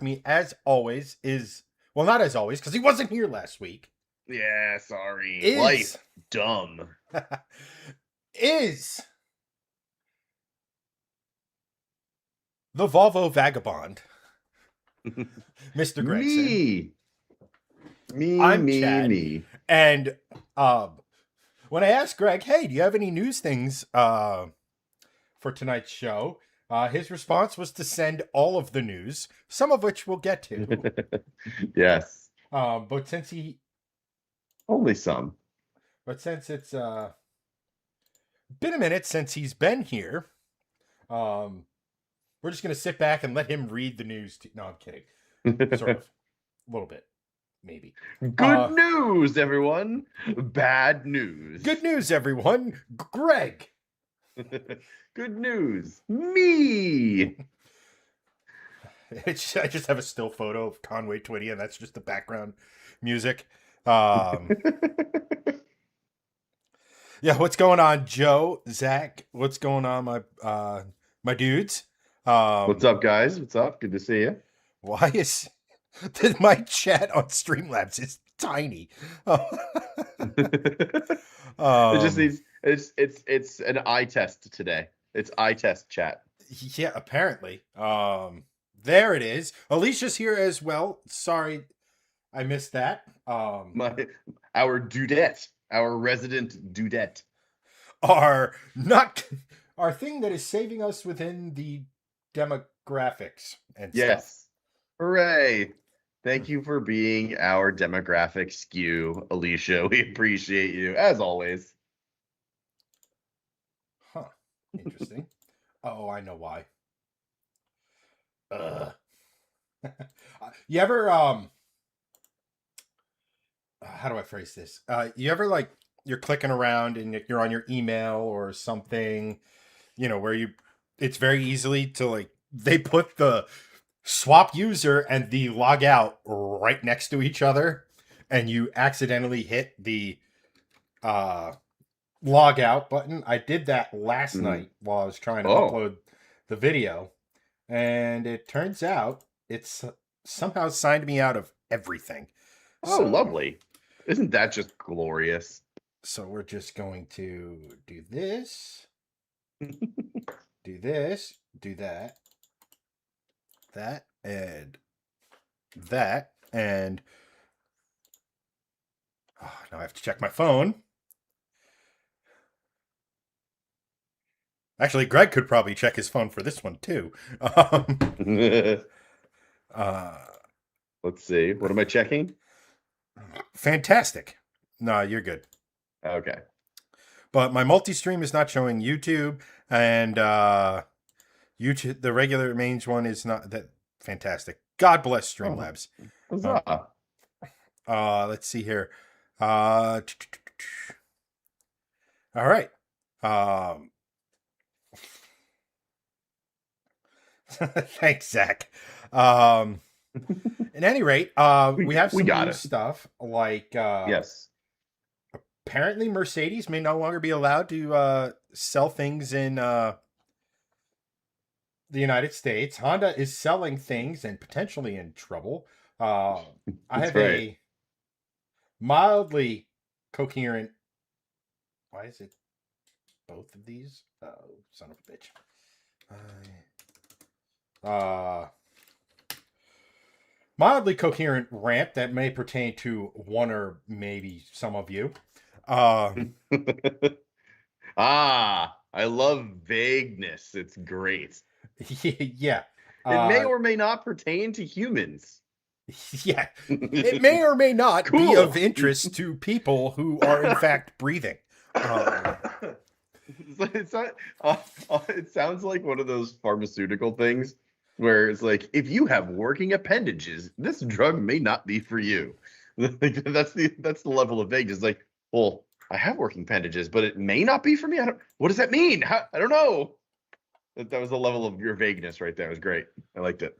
Me, as always, is, well, not as always, because he wasn't here last week, Yeah, sorry. is, Life. Dumb. is the Volvo Vagabond, Mr. Gregson. Me. Me, I'm me, Chad, me. and um, when I asked Greg, hey, do you have any news things for tonight's show? His response was to send all of the news, some of which we'll get to. Yes. But since he, Only some. but since it's been a minute since he's been here, um, we're just gonna sit back and let him read the news. No, I'm kidding. Sort of, a little bit, maybe. Good news, everyone. Bad news. Good news, everyone. Greg. Good news. Me. I just have a still photo of Conway Twitty, and that's just the background music. Um, yeah, what's going on, Joe, Zach? What's going on, my dudes? What's Um, up, guys? What's up? Good to see you. why is my chat on Streamlabs is tiny? It just um, needs it's an eye test today. It's eye test chat. yeah, apparently. There it is. Alicia's here as well. Sorry, I missed that. My our dudette, our resident dudette. Our not our thing that is saving us within the demographics and stuff. Yes. Hooray. Thank you for being our demographic skew, Alicia. We appreciate you as always. Huh. Interesting. Oh, I know why. Uh. You ever how do I phrase this? You ever like you're clicking around and you're on your email or something, where it's very easily to like they put the swap user and the log out right next to each other and you accidentally hit the uh log out button. I did that last Mhm. night while I was trying to Oh. upload the video, and it turns out it's somehow signed me out of everything. Oh, So lovely. Isn't that just glorious? so we're just going to do this, do this, do that, and that, and oh, now I have to check my phone. Actually, Greg could probably check his phone for this one too. Uh, Let's see. What am I checking? fantastic. No, you're good. Okay. But my multi-stream is not showing YouTube, and YouTube, the regular mains one, is not that fantastic. God bless Oh, Streamlabs. Um, huzzah. let's see here. Uh, all right. Um, thanks, Zach. At any rate, we have We some got new it. stuff like Yes. apparently Mercedes may no longer be allowed to sell things in the United States. Honda is selling things and potentially in trouble. Uh, I That's have right. a mildly coherent. Why is it both of these? Oh, son of a bitch. Uh, mildly coherent rant that may pertain to one or maybe some of you. Uh, I love vagueness. It's great. yeah. It may Uh, or may not pertain to humans. yeah. It may or may not be of Cool. interest to people who are in fact breathing. It's not, it sounds like one of those pharmaceutical things where it's like, if you have working appendages, this drug may not be for you. That's the level of vagueness. Like, well, I have working appendages, but it may not be for me. What does that mean? I don't know. That was the level of your vagueness right there. It was great. I liked it.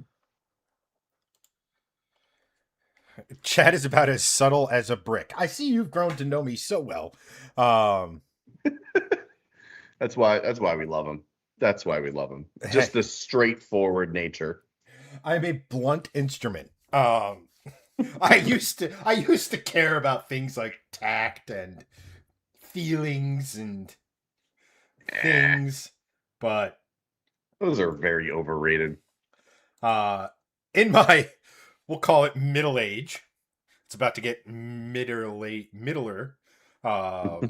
Chad is about as subtle as a brick. I see you've grown to know me so well. Um, That's why we love him. That's why we love him. Just the straightforward nature. I'm a blunt instrument. I used to care about things like tact and feelings and Eh, things, but those are very overrated. uh, in my, we'll call it middle age, it's about to get middler. Um,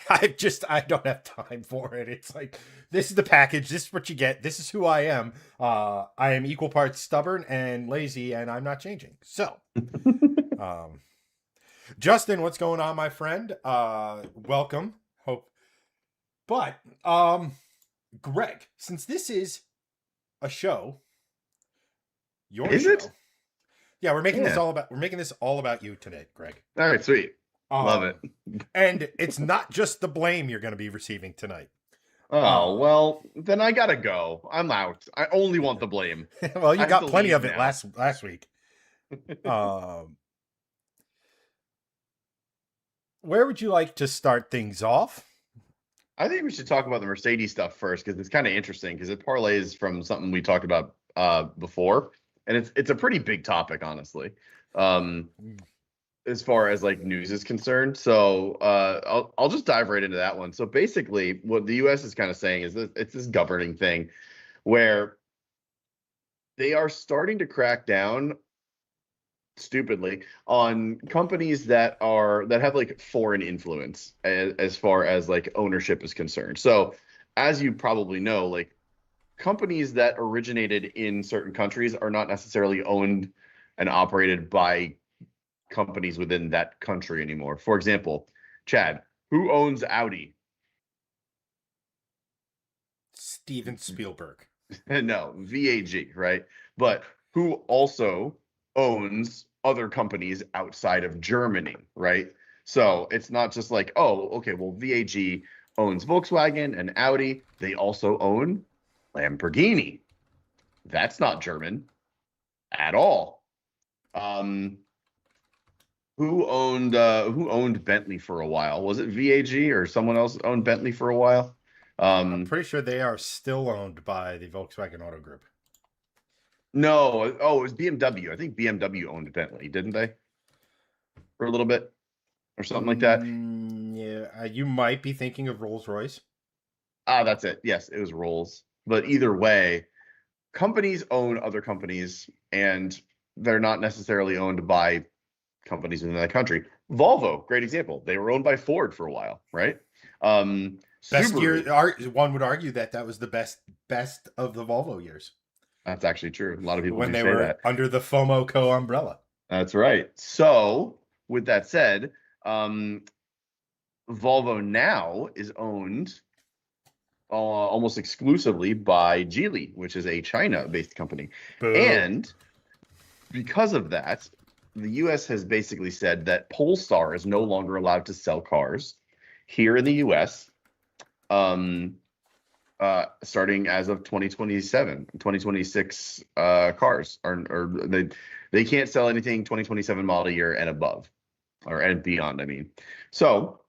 I don't have time for it. It's like, this is the package. This is what you get. This is who I am. I am equal parts stubborn and lazy, and I'm not changing. So, um, Justin, what's going on, my friend? Welcome. Hope, but Greg, since this is a show, your Is it? show, yeah, Yeah. we're making this all about you today, Greg. All right, sweet. Love it. Um, and it's not just the blame you're going to be receiving tonight. Oh, Uh, well, then I gotta go. I'm out. I only want the blame. well, you I have got to plenty leave of it now. last week. Um, where would you like to start things off? I think we should talk about the Mercedes stuff first because it's kind of interesting because it parlays from something we talked about before, and it's a pretty big topic, honestly, um, as far as like news is concerned. So I'll just dive right into that one. So basically, what the U.S. is kind of saying is that it's this governing thing where they are starting to crack down stupidly on companies that have like foreign influence as far as like ownership is concerned. So as you probably know, like companies that originated in certain countries are not necessarily owned and operated by companies within that country anymore. For example, Chad, who owns Audi? Steven Spielberg. No, VAG, right? But who also owns other companies outside of Germany, right? So it's not just like, oh, okay, well, VAG owns Volkswagen and Audi. They also own Lamborghini. That's not German at all. Um, who owned Bentley for a while? Was it VAG or someone else owned Bentley for a while? I'm Um, pretty sure they are still owned by the Volkswagen Auto Group. no, oh, it was BMW. I think BMW owned Bentley, didn't they? For a little bit or something like that. Yeah, you might be thinking of Rolls Royce. Ah, that's it. Yes, it was Rolls. But either way, companies own other companies and they're not necessarily owned by companies within that country. Volvo, great example. They were owned by Ford for a while, right? Best year, Subaru, one would argue that was the best of the Volvo years that's actually true. A lot of people when do they say were that. under the FOMO Co umbrella. That's right. So, with that said, um, Volvo now is owned almost exclusively by Geely, which is a China-based company. Boo. And because of that, the US has basically said that Polestar is no longer allowed to sell cars here in the US, um, starting as of 2027, 2026 cars, or they can't sell anything 2027 model year and above, or and beyond, I mean. So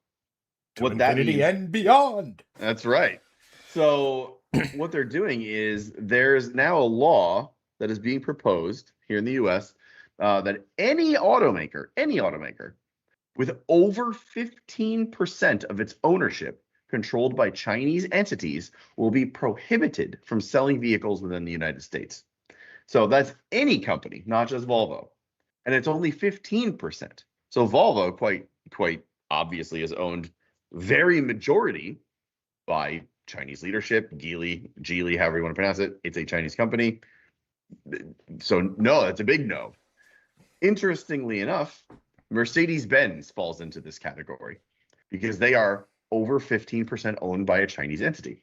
To what that infinity means, and beyond. that's right. So what they're doing is there's now a law that is being proposed here in the US that any automaker with over 15% of its ownership controlled by Chinese entities will be prohibited from selling vehicles within the United States. So that's any company, not just Volvo. And it's only 15%. So Volvo quite obviously is owned very majority by Chinese leadership, Geely, however you want to pronounce it. It's a Chinese company. So no, that's a big no. Interestingly enough, Mercedes-Benz falls into this category because they are over 15% owned by a Chinese entity.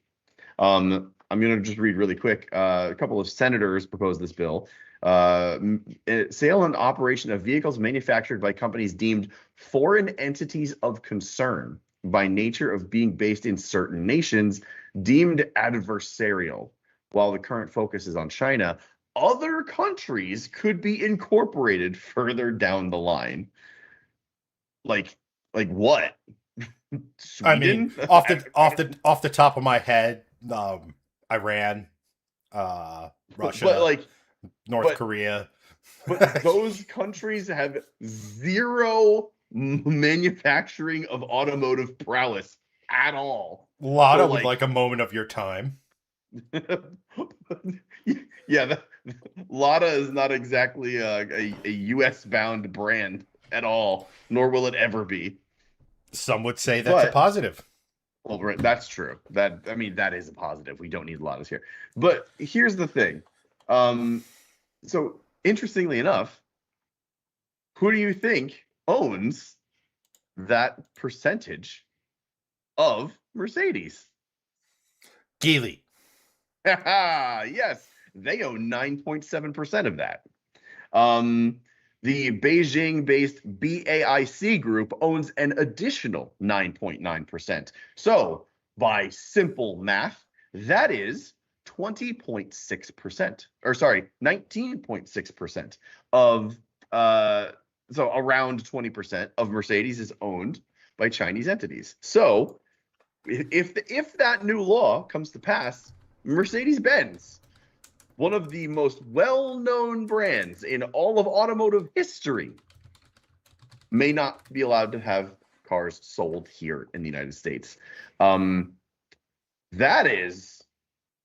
I'm going to just read really quick. A couple of senators proposed this bill. Sale and operation of vehicles manufactured by companies deemed foreign entities of concern by nature of being based in certain nations deemed adversarial. While the current focus is on China, other countries could be incorporated further down the line. Like, like what? I mean, Sweden? off the top of my head, Iran, but Russia, like, North but Korea. but those countries have zero manufacturing of automotive prowess at all. So Lada would like, like a moment of your time. yeah, Lada is not exactly a US bound brand at all, nor will it ever be. Some would say that's a But positive. well, right, that's true. That I mean, that is a positive. We don't need Ladas here. But here's the thing. Um, so interestingly enough, who do you think owns that percentage of Mercedes? Geely. Yes, they own 9.7% of that. Um, the Beijing-based BAIC group owns an additional 9.9%. So, by simple math, that is 20.6%, or sorry, 19.6% of so around 20% of Mercedes is owned by Chinese entities. So, if that new law comes to pass, Mercedes-Benz, one of the most well-known brands in all of automotive history, may not be allowed to have cars sold here in the United States. Um, that is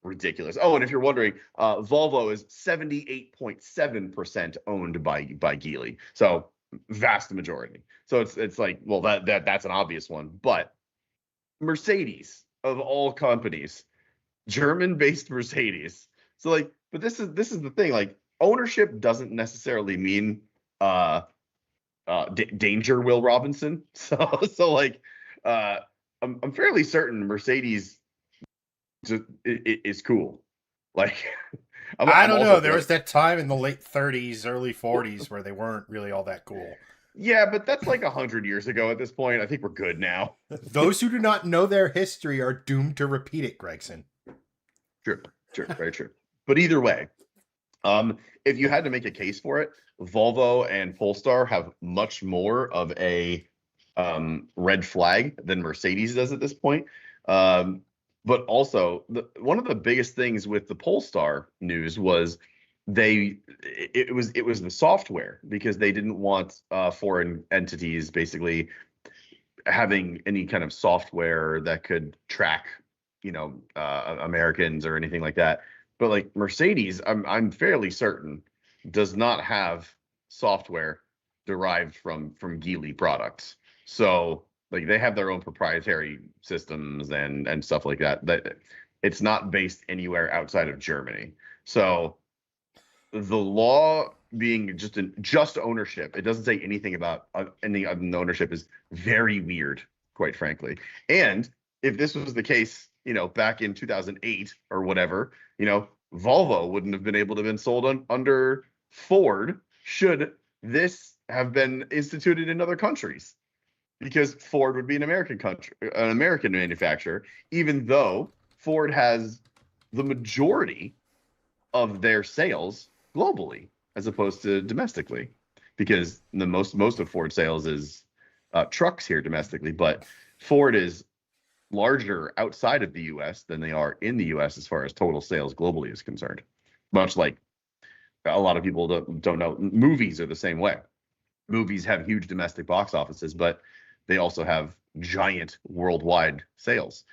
ridiculous. Oh, and if you're wondering, Volvo is 78.7% owned by Geely. So vast majority. So it's like, well, that's an obvious one. But Mercedes, of all companies, German-based Mercedes. So like, but this is the thing. Like, ownership doesn't necessarily mean danger, Will Robinson. So like, uh, I'm fairly certain Mercedes is cool. Like, I I'm don't also know. There was fairly that time in the late 30s, early 40s where they weren't really all that cool. yeah, but that's like 100 years ago at this point. I think we're good now. Those who do not know their history are doomed to repeat it, Gregson. True, true, very true. But either way, if you had to make a case for it, Volvo and Polestar have much more of a red flag than Mercedes does at this point. Um, but also, one of the biggest things with the Polestar news was it was the software, because they didn't want foreign entities basically having any kind of software that could track, Americans or anything like that. But like Mercedes, I'm fairly certain does not have software derived from Geely products. So like they have their own proprietary systems and stuff like that. That it's not based anywhere outside of Germany. So the law being just ownership, it doesn't say anything about any ownership, is very weird, quite frankly. And if this was the case, back in 2008 or whatever, Volvo wouldn't have been able to have been sold under Ford should this have been instituted in other countries, because Ford would be an American manufacturer, even though Ford has the majority of their sales globally as opposed to domestically, because the most of Ford sales is trucks here domestically, but Ford is larger outside of the US than they are in the US as far as total sales globally is concerned. Much like a lot of people don't know, movies are the same way. Movies have huge domestic box offices, but they also have giant worldwide sales.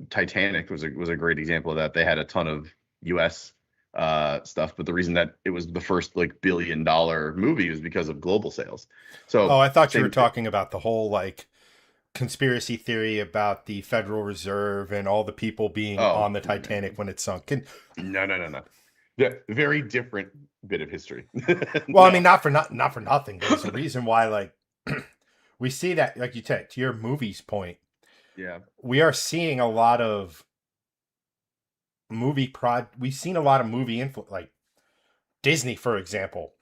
Titanic was a great example of that. They had a ton of US stuff, but the reason that it was the first like $1 billion movie was because of global sales. Oh, So I thought you were same thing. talking about the whole like conspiracy theory about the Federal Reserve and all the people being Oh, on the Titanic when it sunk. And no, no, no, no. Yeah, very different bit of history. well, I mean, No. not for nothing. There's a reason why, like, we see that, like you said, to your movies point, Yeah. we are seeing a lot of we've seen a lot of movie influence, like Disney, for example,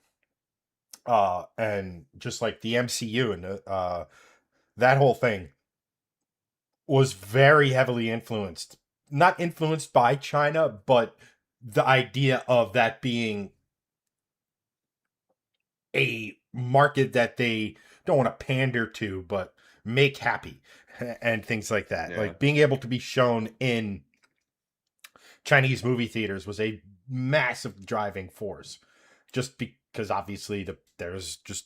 and just like the MCU and that whole thing was very heavily influenced, not influenced by China, but the idea of that being a market that they don't want to pander to, but make happy and things like that. Yeah. Like being able to be shown in Chinese movie theaters was a massive driving force, just because obviously there's just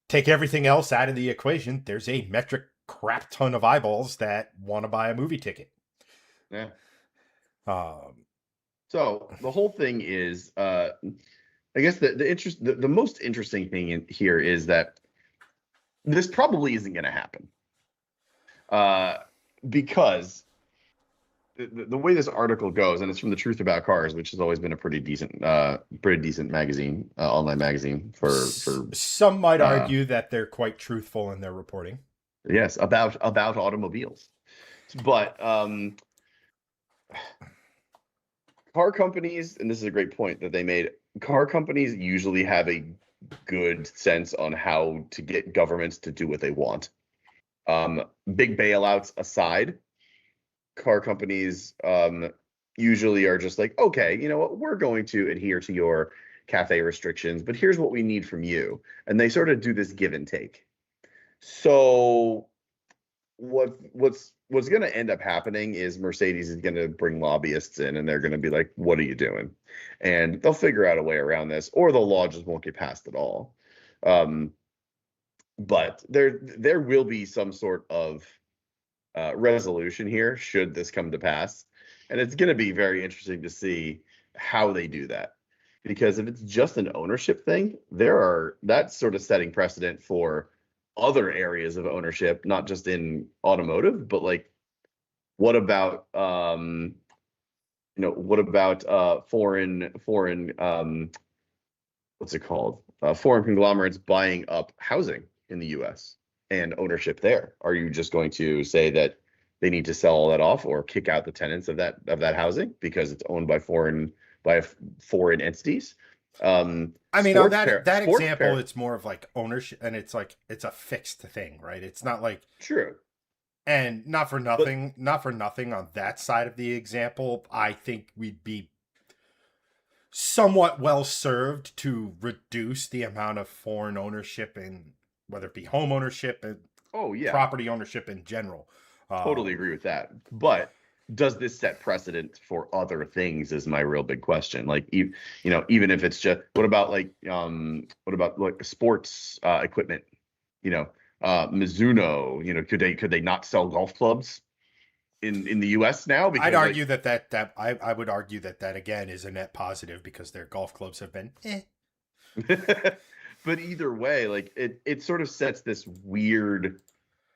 take everything else out of the equation. There's a metric crap ton of eyeballs that want to buy a movie ticket. Yeah. Um, So the whole thing is, I guess the most interesting thing in here is that this probably isn't going to happen, uh, because the way this article goes, and it's from the Truth About Cars, which has always been a pretty decent magazine, online magazine for some might uh, argue that they're quite truthful in their reporting. yes, about automobiles, but car companies, and this is a great point that they made. Car companies usually have a good sense on how to get governments to do what they want. Big bailouts aside, car companies usually are just like, okay, you know what, we're going to adhere to your cafe restrictions, but here's what we need from you. And they sort of do this give and take. So what's going to end up happening is Mercedes is going to bring lobbyists in, and they're going to be like, what are you doing? And they'll figure out a way around this, or the law just won't get passed at all. But there will be some sort of resolution here should this come to pass, and it's going to be very interesting to see how they do that, because if it's just an ownership thing, that's sort of setting precedent for other areas of ownership, not just in automotive, but like, what about foreign what's it called, foreign conglomerates buying up housing in the US and ownership there? Are you just going to say that they need to sell all that off, or kick out the tenants of that housing because it's owned by foreign entities? I mean, on that Sports example, pair. it's more of like ownership, and it's like it's a fixed thing, right? It's not like, True. and But not for nothing on that side of the example. I think we'd be somewhat well served to reduce the amount of foreign ownership in whether it be home ownership and oh yeah, property ownership in general. totally agree with that. But does this set precedent for other things is my real big question. Like, even if it's just, what about like sports equipment? Mizuno, could they not sell golf clubs in the US now? I'd Because argue I would argue that again is a net positive because their golf clubs have been but either way, like, it sort of sets this weird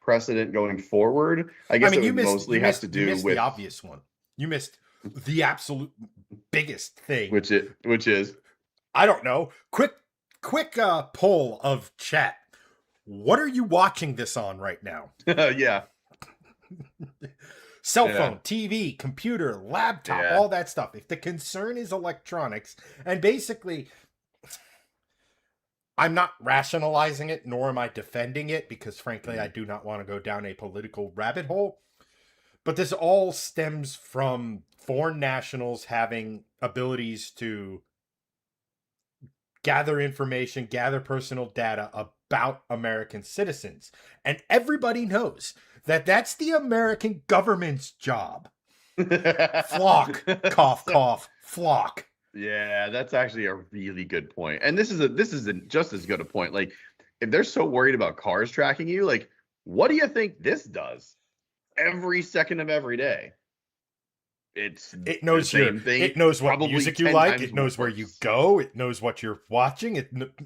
precedent going forward. I I guess mean, it would mostly have to you do missed the with obvious one. You missed the absolute biggest thing. which is I don't know. Quick poll of chat. What are you watching this on right now? yeah, Cell yeah, phone, TV, computer, laptop, yeah. all that stuff. If the concern is electronics, and basically, I'm not rationalizing it, nor am I defending it, because frankly, I do not want to go down a political rabbit hole. But this all stems from foreign nationals having abilities to gather information, gather personal data about American citizens. And everybody knows that that's the American government's job. Flock, cough, So, cough, flock. yeah, that's actually a really good point. And this is just as good a point. Like, if they're so worried about cars tracking you, like, what do you think this does every second of every day? It's It the knows same thing, it knows what probably music you 10 like. times It knows where you worse. go. It knows what you're watching.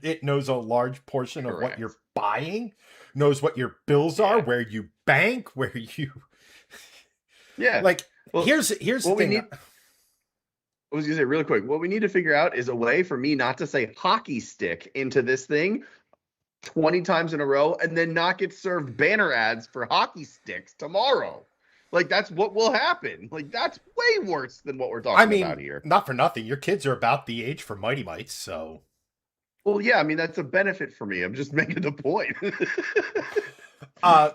It knows a large portion of what Correct. you're buying. Knows what your bills are, Yeah. where you bank, where you Yeah. like. Well, Here's the what we thing. need I was gonna say really quick, what we need to figure out is a way for me not to say hockey stick into this thing 20 times in a row and then not get served banner ads for hockey sticks tomorrow. Like, that's what will happen. Like, that's way worse than what we're I talking about mean, here. not for nothing. Your kids are about the age for Mighty Mites, so Well, yeah, I mean, that's a benefit for me. I'm just making the point.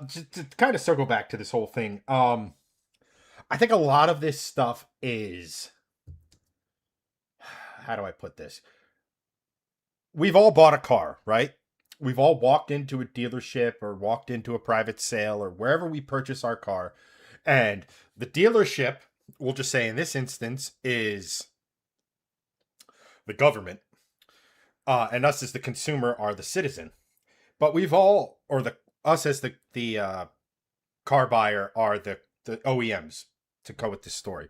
just to kind of circle back to this whole thing. I think a lot of this stuff is, how do I put this? We've all bought a car, right? We've all walked into a dealership or walked into a private sale or wherever we purchase our car, and the dealership we'll just say in this instance, is the government, and us as the consumer are the citizen. But we've all, or the us as the car buyer are the OEMs, to go with this story.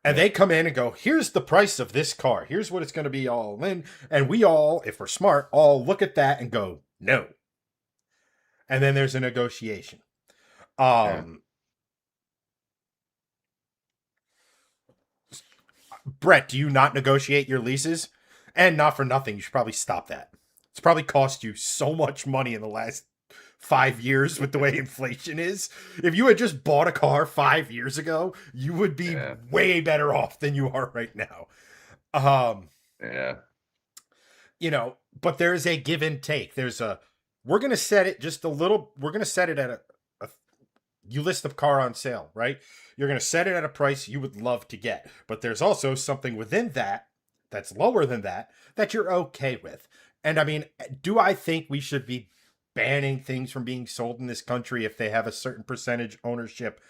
And Yeah. they come in and go, here's the price of this car. Here's what it's going to be all in. And we all, if we're smart, all look at that and go, no. And then there's a negotiation. Yeah. Um, Brett, do you not negotiate your leases? And not for nothing, you should probably stop that. It's probably cost you so much money in the last 5 years with the way inflation is. If you had just bought a car 5 years ago, you would be Yeah. way better off than you are right now. Um, Yeah. but there is a give and take. We're going to set it just a little, we're going to set it at you list a car on sale, right? You're going to set it at a price you would love to get. But there's also something within that that's lower than that you're okay with. And I mean, do I think we should be banning things from being sold in this country if they have a certain percentage ownership?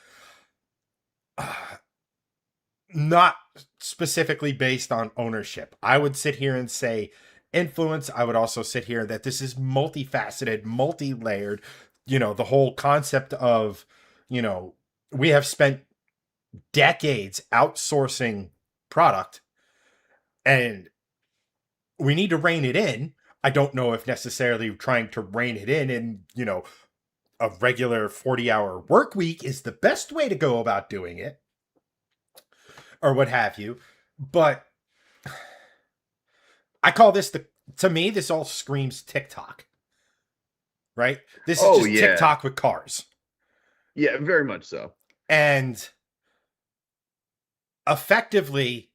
Not specifically based on ownership. I would sit here and say influence. I would also sit here that this is multifaceted, multi-layered. The whole concept of, we have spent decades outsourcing product, and we need to rein it in. I don't know if necessarily trying to rein it in, a regular 40-hour work week is the best way to go about doing it, or what have you. But I call this to me, this all screams TikTok, right? This is Oh just yeah. TikTok with cars. Yeah, very much so. And effectively,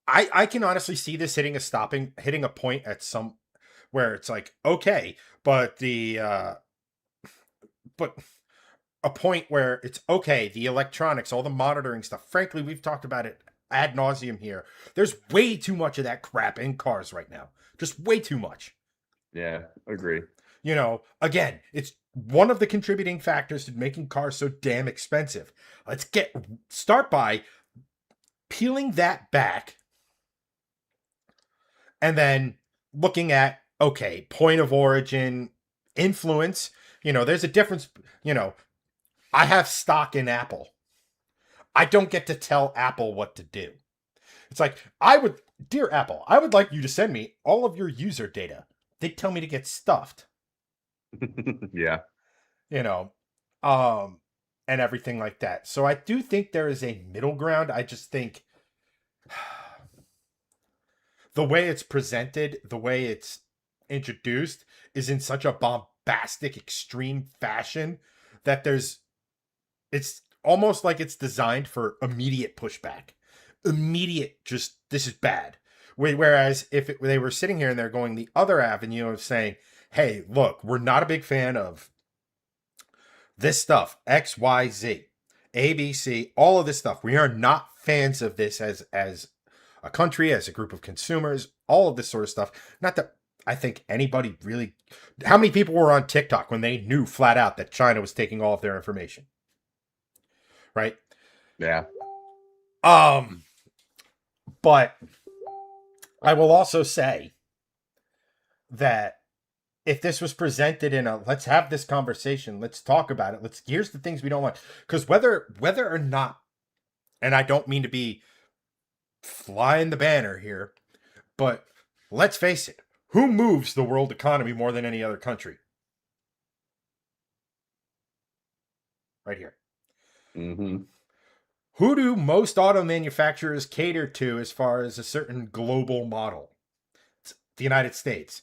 I can honestly see this hitting a point at some where it's like, okay, but but a point where it's okay, the electronics, all the monitoring stuff. Frankly, we've talked about it ad nauseum here. There's way too much of that crap in cars right now. Just way too much. Yeah, agree. Again, it's one of the contributing factors to making cars so damn expensive. Let's start by peeling that back and then looking at, okay, point of origin, influence. There's a difference. I have stock in Apple. I don't get to tell Apple what to do. It's like, dear Apple, I would like you to send me all of your user data. They tell me to get stuffed. Yeah. you know, um, and everything like that. So I do think there is a middle ground. I just think the way it's presented, the way it's introduced, is in such a bombastic, extreme fashion that it's almost like it's designed for immediate pushback. Immediate, just, this is bad. Whereas if they were sitting here and they're going the other avenue of saying, hey, look, we're not a big fan of this stuff, X, Y, Z, A, B, C, all of this stuff. We are not fans of this as a country, as a group of consumers, all of this sort of stuff. Not that I think anybody really. How many people were on TikTok when they knew flat out that China was taking all of their information? Right? Yeah. But I will also say that if this was presented in a, let's have this conversation, let's talk about it, here's the things we don't like, because whether or not, and I don't mean to be flying the banner here, but let's face it, who moves the world economy more than any other country? Right here. Mm-hmm. Who do most auto manufacturers cater to as far as a certain global model? It's the United States.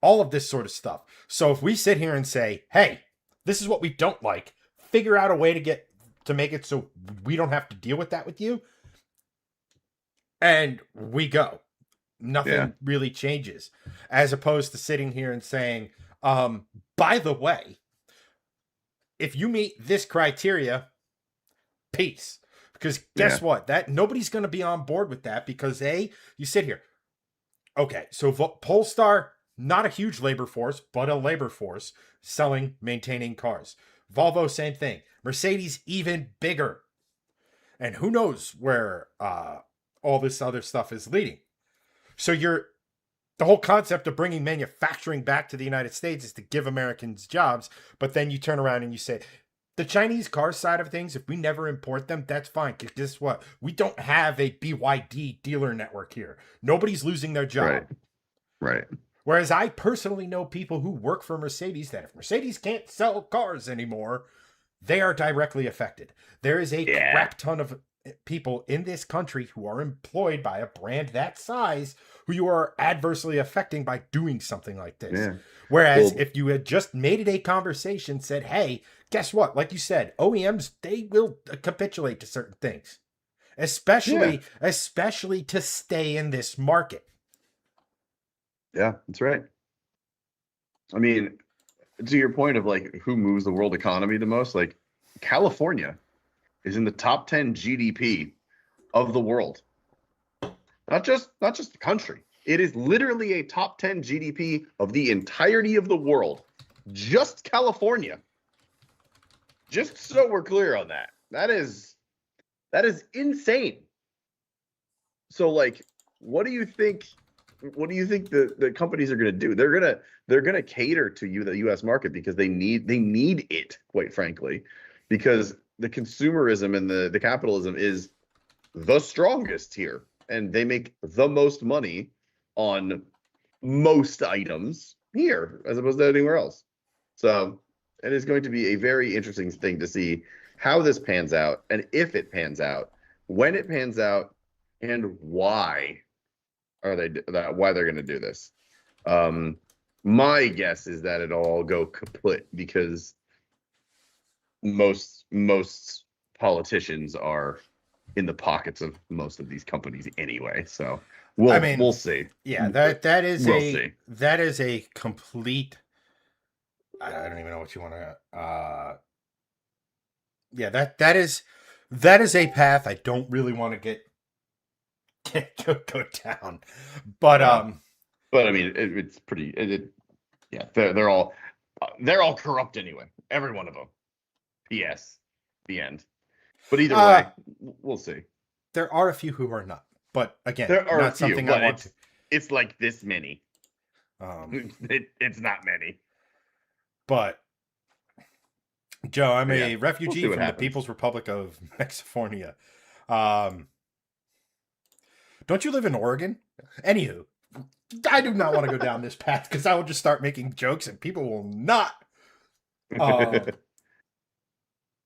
All of this sort of stuff. So if we sit here and say, hey, this is what we don't like, figure out a way to make it so we don't have to deal with that with you, and we go. Nothing really changes. As opposed to sitting here and saying, by the way, if you meet this criteria, peace. Because guess what? That nobody's going to be on board with that, because you sit here. Okay, so Polestar, not a huge labor force, but a labor force selling, maintaining cars. Volvo, same thing. Mercedes, even bigger. and who knows where all this other stuff is leading. So the whole concept of bringing manufacturing back to the United States is to give Americans jobs, but then you turn around and you say, the Chinese car side of things, if we never import them, that's fine. Because guess what? We don't have a BYD dealer network here. Nobody's losing their job. Right. Right. Whereas I personally know people who work for Mercedes that if Mercedes can't sell cars anymore, they are directly affected. There is a crap ton of people in this country who are employed by a brand that size who you are adversely affecting by doing something like this. Yeah. Whereas if you had just made it a conversation, said, hey, guess what? Like you said, OEMs, they will capitulate to certain things, especially to stay in this market. Yeah, that's right. I mean, to your point of like who moves the world economy the most, like California is in the top 10 GDP of the world. Not just the country. It is literally a top 10 GDP of the entirety of the world. Just California. Just so we're clear on that. That is insane. So like, what do you think the companies are going to do? They're going to cater to the US market because they need it, quite frankly, because the consumerism and the capitalism is the strongest here, and they make the most money on most items here as opposed to anywhere else. So it is going to be a very interesting thing to see how this pans out, and if it pans out, when it pans out, and why they're going to do this. My guess is that it'll all go kaput because most politicians are in the pockets of most of these companies anyway. So we'll see. Yeah, that is a complete. I don't even know what you want to. Yeah, that is a path I don't really want to go down, but I mean it's pretty. Yeah, they're all corrupt anyway. Every one of them. P.S. The end. But either way, we'll see. There are a few who are not, but again, there are not something I want to. It's like this many. It's not many. But Joe, I'm a refugee from the People's Republic of Mexifornia. Don't you live in Oregon? Anywho, I do not want to go down this path because I will just start making jokes and people will not.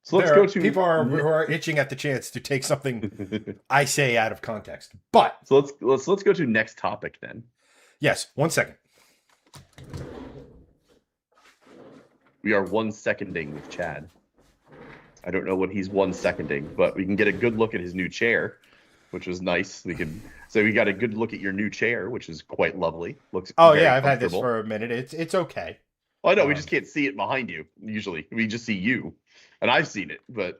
So let's go to people who are itching at the chance to take something I say out of context. But so let's go to next topic then. Yes, 1 second. We are 1 seconding with Chad. I don't know what he's 1 seconding, but we can get a good look at his new chair, which was nice. We got a good look at your new chair, which is quite lovely. Looks. Oh yeah, I've had this for a minute. It's okay. Oh no, we just can't see it behind you. Usually, we just see you, and I've seen it. But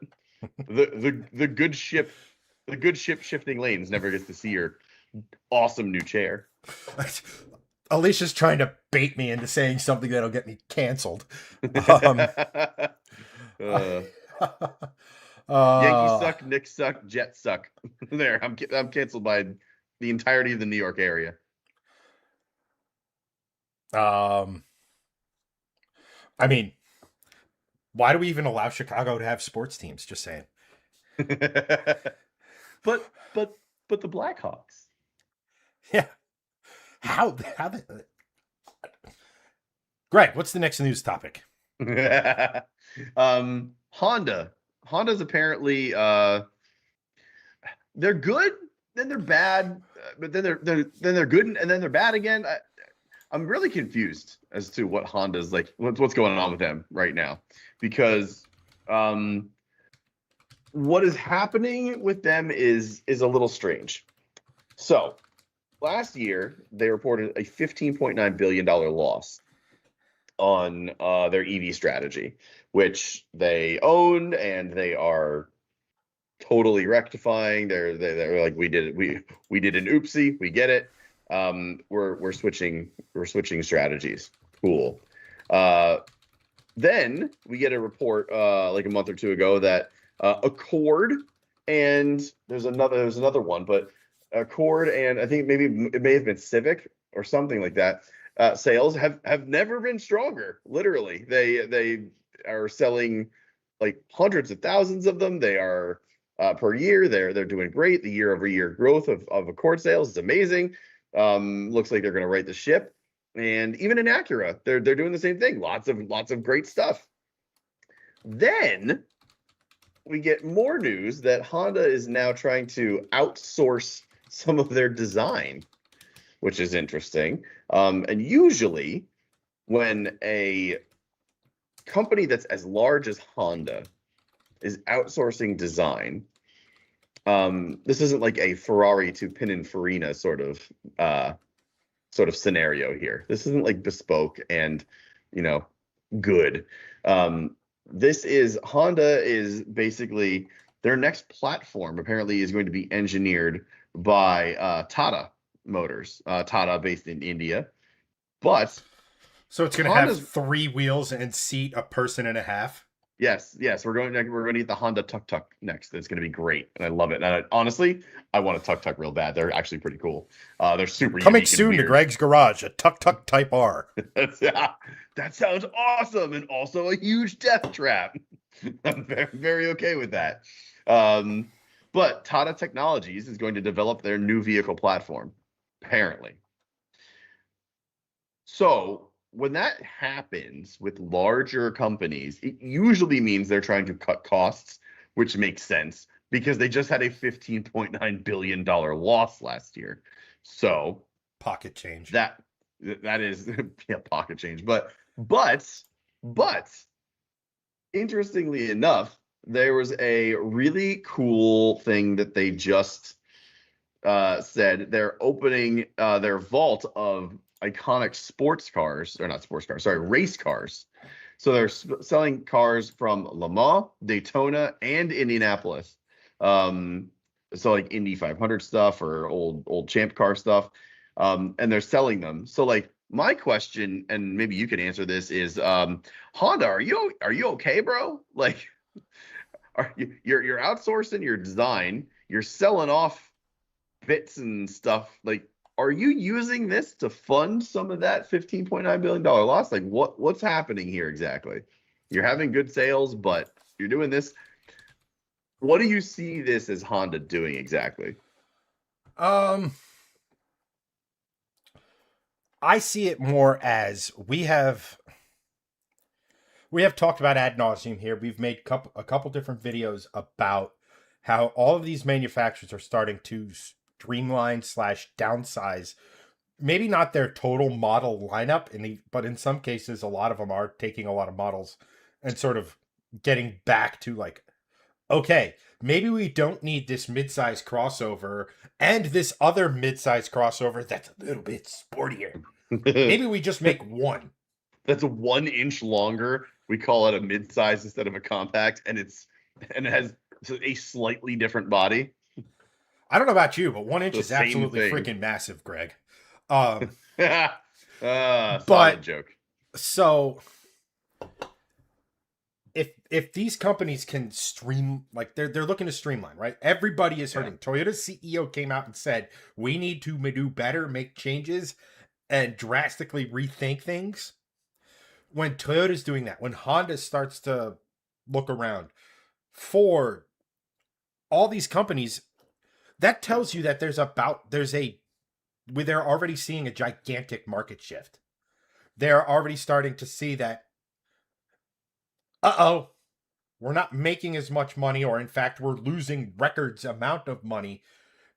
the good ship shifting lanes never gets to see your awesome new chair. Alicia's trying to bait me into saying something that'll get me canceled. Yankee suck, Knicks suck, Jets suck. There, I'm canceled by the entirety of the New York area. I mean, why do we even allow Chicago to have sports teams? Just saying. but the Blackhawks. Yeah. How the Greg, what's the next news topic? Honda's apparently they're good, then they're bad, but then they're good and then they're bad again. I'm really confused as to what Honda's like. What's going on with them right now? Because what is happening with them is a little strange. So last year they reported a $15.9 billion loss on their EV strategy, which they own and they are totally rectifying. They're like, we did an oopsie, we get it. We're switching strategies. Cool. Then we get a report like a month or two ago that Accord and there's another one, but Accord and I think maybe it may have been Civic or something like that. Sales have never been stronger. Literally, they are selling like hundreds of thousands of them. They are per year. They're doing great. The year-over-year growth of Accord sales is amazing. Looks like they're going to right the ship. And even in Acura, they're doing the same thing. Lots of great stuff. Then we get more news that Honda is now trying to outsource some of their design, which is interesting. And usually, when a company that's as large as Honda is outsourcing design, this isn't like a Ferrari to Pininfarina sort of scenario here. This isn't like bespoke and, you know, good. This is Honda is basically their next platform apparently is going to be engineered by Tata Motors, Tata based in India. But So it's going to have Honda's 3 wheels and seat a person and a half. yes, we're going to get the Honda Tuk Tuk next. It's going to be great, and I love it. And honestly, I want a Tuk Tuk real bad. They're actually pretty cool. They're super Coming unique and soon to weird. Greg's Garage, a Tuk Tuk Type R. That sounds awesome, and also a huge death trap. I'm very, very okay with that. But Tata Technologies is going to develop their new vehicle platform, apparently. So when that happens with larger companies, it usually means they're trying to cut costs, which makes sense because they just had a $15.9 billion loss last year. So Pocket change. that is yeah, pocket change. But interestingly enough, there was a really cool thing that they just said. They're opening their vault of iconic sports cars, or not sports cars, sorry, race cars. So they're selling cars from Le Mans, Daytona, and Indianapolis. So like Indy 500 stuff or old champ car stuff. And they're selling them. So like my question, and maybe you can answer this, is Honda, are you okay, bro? Like, you're outsourcing your design, you're selling off bits and stuff. Like, are you using this to fund some of that $15.9 billion loss? Like, what's happening here exactly? You're having good sales, but you're doing this. What do you see this as Honda doing exactly? I see it more as we have talked about ad nauseum here. We've made a couple different videos about how all of these manufacturers are starting to streamline slash downsize. Maybe not their total model lineup, but in some cases, a lot of them are taking a lot of models and sort of getting back to like, okay, maybe we don't need this mid-size crossover and this other mid-size crossover that's a little bit sportier. Maybe we just make one. That's 1 inch longer. We call it a mid-size instead of a compact, and it has a slightly different body. I don't know about you, but 1 inch The is same absolutely thing. freaking massive, Greg. Solid joke. So if these companies can they're looking to streamline, right? Everybody is hurting. Yeah. Toyota's CEO came out and said, we need to do better, make changes, and drastically rethink things. When Toyota's doing that, when Honda starts to look around, Ford, all these companies, that tells you that they're already seeing a gigantic market shift. They're already starting to see that, we're not making as much money, or in fact, we're losing records amount of money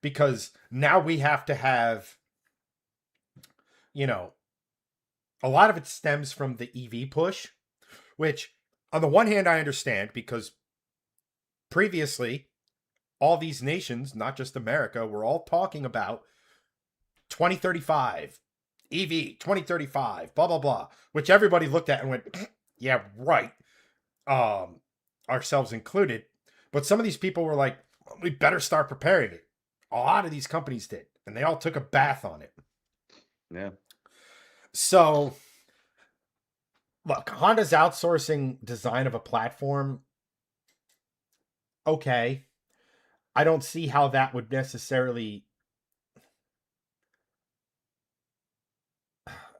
because now we have to have, a lot of it stems from the EV push, which on the one hand, I understand because previously all these nations, not just America, were all talking about 2035, EV, 2035, blah, blah, blah, which everybody looked at and went, yeah, right. Ourselves included. But some of these people were like, we better start preparing it. A lot of these companies did, and they all took a bath on it. Yeah. So, look, Honda's outsourcing design of a platform. Okay. I don't see how that would necessarily,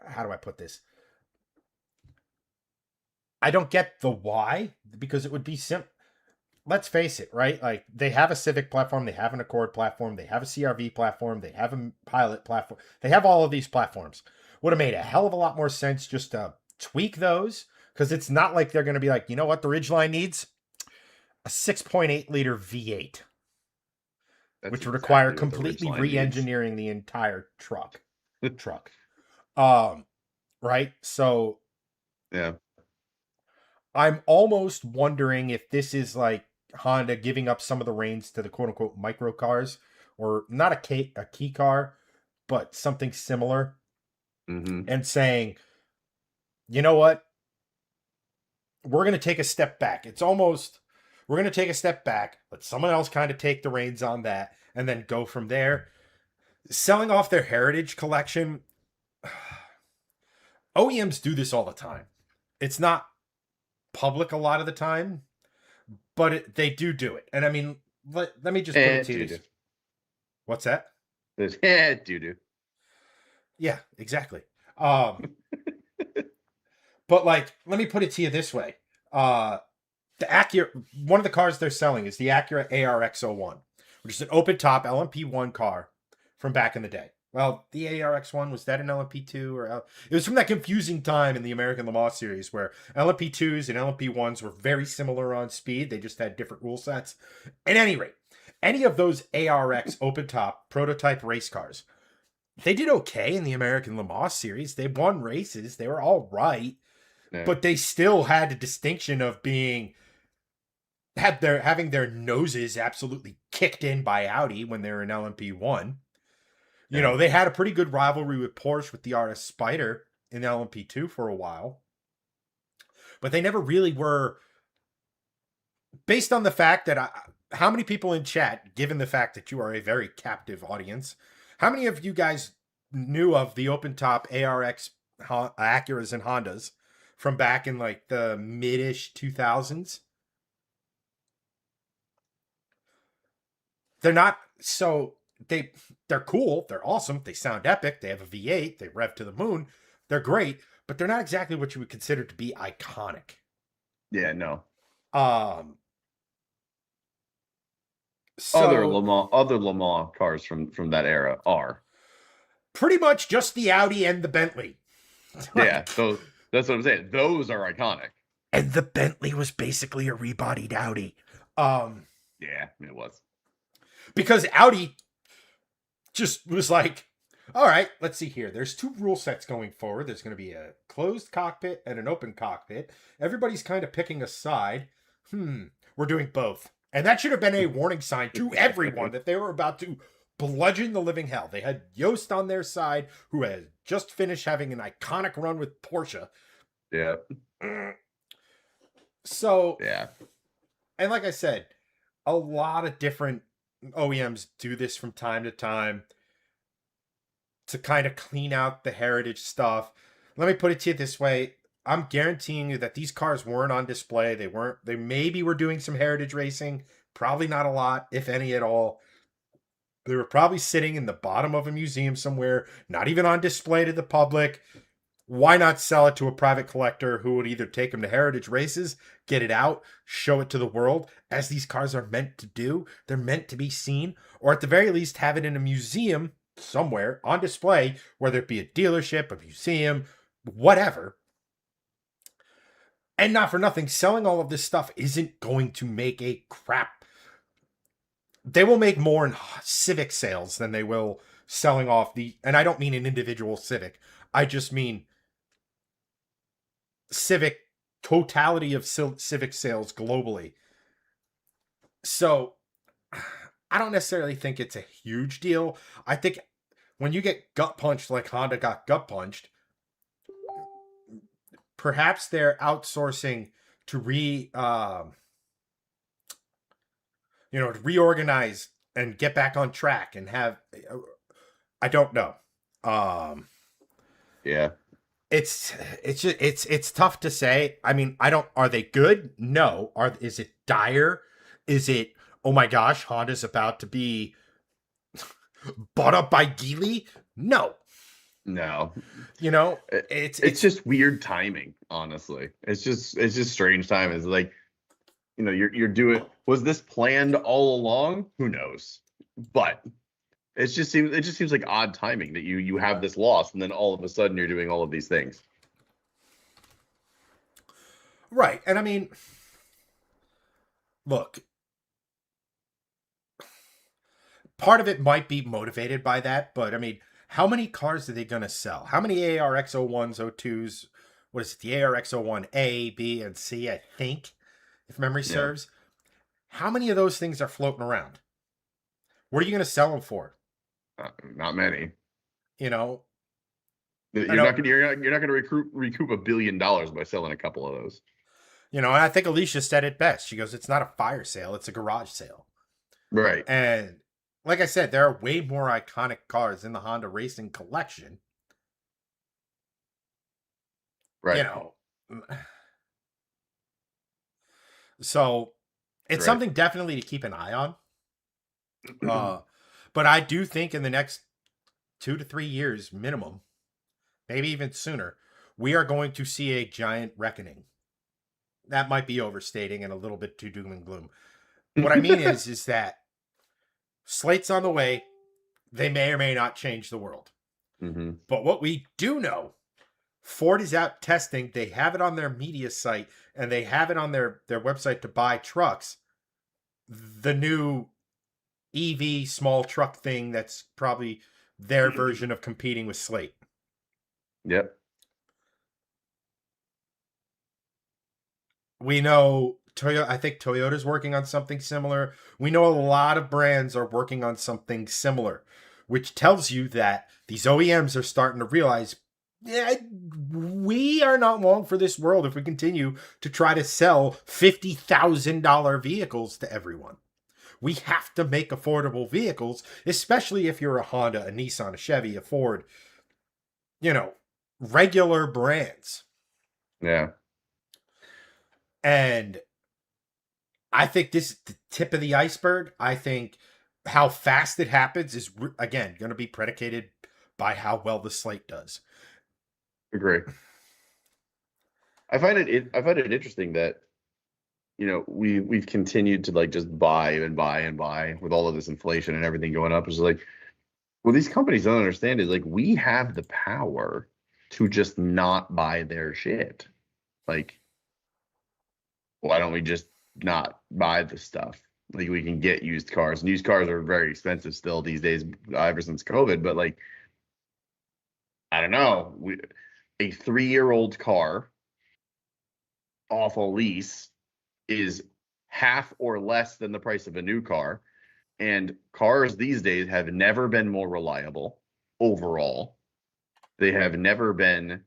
how do I put this? I don't get the why, because it would be simple. Let's face it, right? Like, they have a Civic platform, they have an Accord platform, they have a CRV platform, they have a Pilot platform. They have all of these platforms. Would have made a hell of a lot more sense just to tweak those, because it's not like they're going to be like, you know what the Ridgeline needs? A 6.8 liter V8, That's which would require exactly what the completely Ridgeline needs. re-engineering the entire truck. Um, right? So Yeah. I'm almost wondering if this is like Honda giving up some of the reins to the quote unquote micro cars, or not a key car, but something similar, Hmm. and saying, you know what? We're going to take a step back. It's almost, we're going to take a step back, let someone else kind of take the reins on that, and then go from there. Selling off their heritage collection, OEMs do this all the time. It's not public a lot of the time, but they do it. And I mean, let me just put it to you Do this. do. What's that? Do do. Yeah, exactly. Um, but like, let me put it to you this way. The Acura, one of the cars they're selling is the Acura ARX-01, which is an open top LMP1 car from back in the day. Well, the ARX-1, was that an LMP2 or it was from that confusing time in the American Le Mans series where LMP2s and LMP1s were very similar on speed. They just had different rule sets. At any rate, any of those ARX open top prototype race cars, they did okay in the American Le Mans series. They won races. They were all right, Yeah. but they still had the distinction of being had their having their noses absolutely kicked in by Audi when they were in LMP1. You Yeah. know, they had a pretty good rivalry with Porsche with the RS Spider in LMP2 for a while, but they never really were, based on the fact that how many people in chat, given the fact that you are a very captive audience, how many of you guys knew of the open top ARX Acuras and Hondas from back in like the mid-ish 2000s? They're not so they're cool, they're awesome, they sound epic, they have a V8, they rev to the moon, they're great, but they're not exactly what you would consider to be iconic. Yeah. No. Um so Other Le Mans cars from that era are. pretty much just the Audi and the Bentley. Yeah. Like, Those. That's what I'm saying. Those are iconic. and the Bentley was basically a rebodied Audi. Um Yeah, it was. because Audi just was like, all right, let's see here. There's two rule sets going forward. There's going to be a closed cockpit and an open cockpit. Everybody's kind of picking a side. We're doing both. And that should have been a warning sign to everyone that they were about to bludgeon the living hell. They had Yost on their side, who had just finished having an iconic run with Porsche. Yeah. So, Yeah. and like I said, a lot of different OEMs do this from time to time to kind of clean out the heritage stuff. Let me put it to you this way. I'm guaranteeing you that these cars weren't on display. They maybe were doing some heritage racing, probably not a lot, if any at all. They were probably sitting in the bottom of a museum somewhere, not even on display to the public. Why not sell it to a private collector who would either take them to heritage races, get it out, show it to the world, as these cars are meant to do? They're meant to be seen, or at the very least, have it in a museum somewhere on display, whether it be a dealership, a museum, whatever. And not for nothing, selling all of this stuff isn't going to make a crap. They will make more in Civic sales than they will selling off and I don't mean an individual Civic. I just mean Civic, totality of Civic sales globally. So I don't necessarily think it's a huge deal. I think when you get gut punched like Honda got gut punched, perhaps they're outsourcing to to reorganize and get back on track and have, I don't know. Yeah. It's tough to say. I mean, I don't, are they good? No. Is it dire? Is it Oh my gosh, Honda's about to be bought up by Geely? No. No, You know, it, it's it's it's just weird timing. Honestly, it's just strange timing. It's like, you're doing. Was this planned all along? Who knows? But it just seems like odd timing that you have this loss and then all of a sudden you're doing all of these things. right. And I mean, look, part of it might be motivated by that, but I mean, how many cars are they going to sell? How many ARX 01s, 02s? What is it? The ARX 01A, B, and C, I think, if memory Yeah, serves. How many of those things are floating around? What are you going to sell them for? not many. You know, I You're know, not gonna you're not gonna recoup $1 billion by selling a couple of those. and I think Alicia said it best. She goes, "It's not a fire sale; it's a garage sale." Right, And like I said, there are way more iconic cars in the Honda Racing collection. You right, know, so it's right. something definitely to keep an eye on. Uh, but I do think in the next 2 to 3 years minimum, maybe even sooner, we are going to see a giant reckoning. That might be overstating and a little bit too doom and gloom. What I mean is that slates on the way. They may or may not change the world. Hmm. But what we do know, Ford is out testing. They have it on their media site and they have it on their website to buy trucks. The new EV small truck thing that's probably their version of competing with Slate. Yep. We know Toyota, I think Toyota's working on something similar. We know a lot of brands are working on something similar, which tells you that these OEMs are starting to realize, yeah, we are not long for this world if we continue to try to sell $50,000 vehicles to everyone. We have to make affordable vehicles, especially if you're a Honda, a Nissan, a Chevy, a Ford, you know, regular brands. Yeah. And I think this is the tip of the iceberg. I think how fast it happens is, again, going to be predicated by how well the slate does. Agree. I find it interesting that we've continued to like just buy and buy and buy with all of this inflation and everything going up. It's like, well, these companies don't understand is like we have the power to just not buy their shit. Like, why don't we just not buy the stuff? Like, we can get used cars, and used cars are very expensive still these days, ever since COVID. But like, I don't know, a 3-year-old car off a lease is half or less than the price of a new car. And cars these days have never been more reliable overall. They have never been